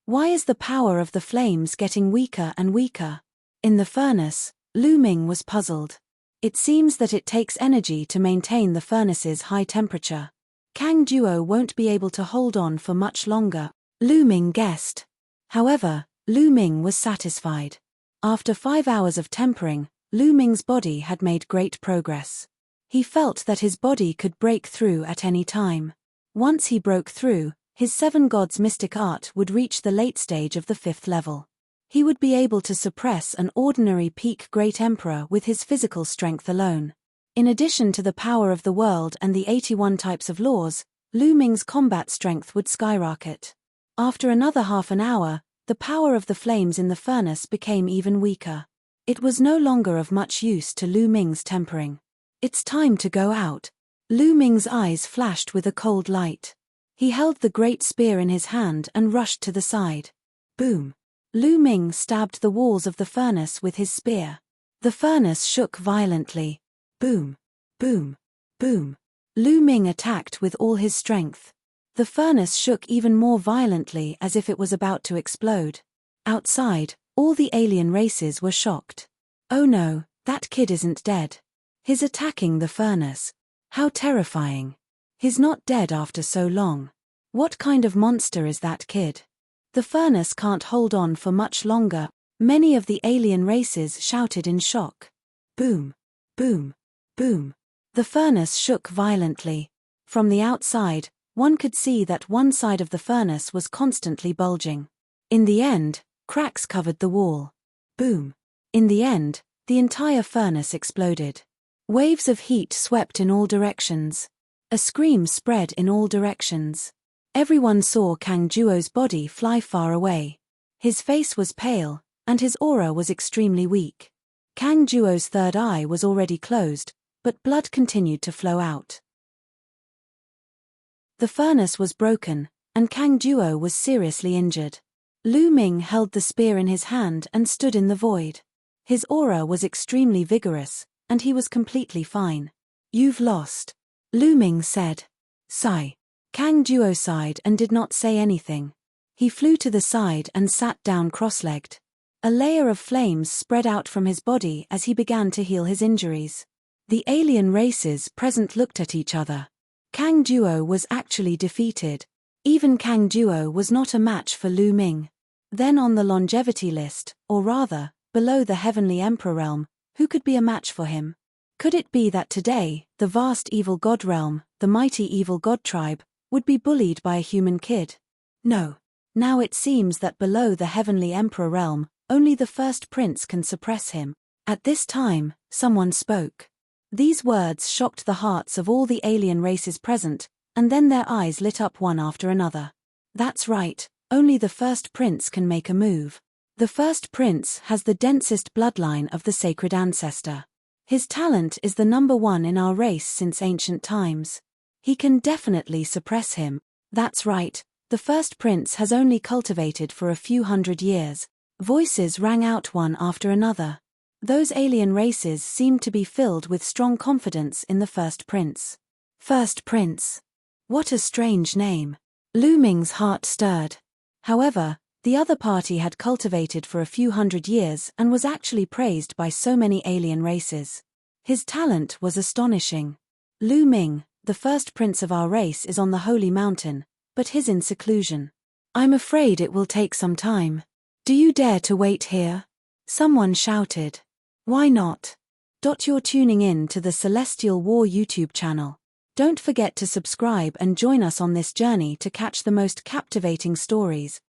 Why is the power of the flames getting weaker and weaker? In the furnace, Lu Ming was puzzled. It seems that it takes energy to maintain the furnace's high temperature. Kang Duo won't be able to hold on for much longer, Lu Ming guessed. However, Lu Ming was satisfied. After 5 hours of tempering, Lu Ming's body had made great progress. He felt that his body could break through at any time. Once he broke through, his seven gods' mystic art would reach the late stage of the 5th level. He would be able to suppress an ordinary peak Great Emperor with his physical strength alone. In addition to the power of the world and the 81 types of laws, Lu Ming's combat strength would skyrocket. After another half an hour, the power of the flames in the furnace became even weaker. It was no longer of much use to Lu Ming's tempering. It's time to go out. Lu Ming's eyes flashed with a cold light. He held the great spear in his hand and rushed to the side. Boom! Lu Ming stabbed the walls of the furnace with his spear. The furnace shook violently. Boom! Boom! Boom! Lu Ming attacked with all his strength. The furnace shook even more violently as if it was about to explode. Outside, all the alien races were shocked. Oh no, that kid isn't dead. He's attacking the furnace. How terrifying. He's not dead after so long. What kind of monster is that kid? The furnace can't hold on for much longer. Many of the alien races shouted in shock. Boom! Boom! Boom! The furnace shook violently. From the outside, one could see that one side of the furnace was constantly bulging. In the end, cracks covered the wall. Boom! In the end, the entire furnace exploded. Waves of heat swept in all directions. A scream spread in all directions. Everyone saw Kang Juo's body fly far away. His face was pale, and his aura was extremely weak. Kang Juo's third eye was already closed, but blood continued to flow out. The furnace was broken, and Kang Juo was seriously injured. Lu Ming held the spear in his hand and stood in the void. His aura was extremely vigorous, and he was completely fine. "You've lost," Lu Ming said. "Sigh." Kang Juo sighed and did not say anything. He flew to the side and sat down cross-legged. A layer of flames spread out from his body as he began to heal his injuries. The alien races present looked at each other. Kang Juo was actually defeated. Even Kang Juo was not a match for Lu Ming. Then on the longevity list, or rather, below the Heavenly Emperor realm, who could be a match for him? Could it be that today, the vast evil god realm, the mighty evil god tribe, would be bullied by a human kid? No. Now it seems that below the Heavenly Emperor realm, only the first prince can suppress him. At this time, someone spoke. These words shocked the hearts of all the alien races present, and then their eyes lit up one after another. That's right, only the first prince can make a move. The first prince has the densest bloodline of the sacred ancestor. His talent is the number one in our race since ancient times. He can definitely suppress him. That's right, the first prince has only cultivated for a few hundred years. Voices rang out one after another. Those alien races seemed to be filled with strong confidence in the first prince. First prince. What a strange name. Lu Ming's heart stirred. However, the other party had cultivated for a few hundred years and was actually praised by so many alien races. His talent was astonishing. Lu Ming, the first prince of our race, is on the holy mountain, but he's in seclusion. I'm afraid it will take some time. Do you dare to wait here? Someone shouted. Why not? You're tuning in to the Celestial War YouTube channel. Don't forget to subscribe and join us on this journey to catch the most captivating stories,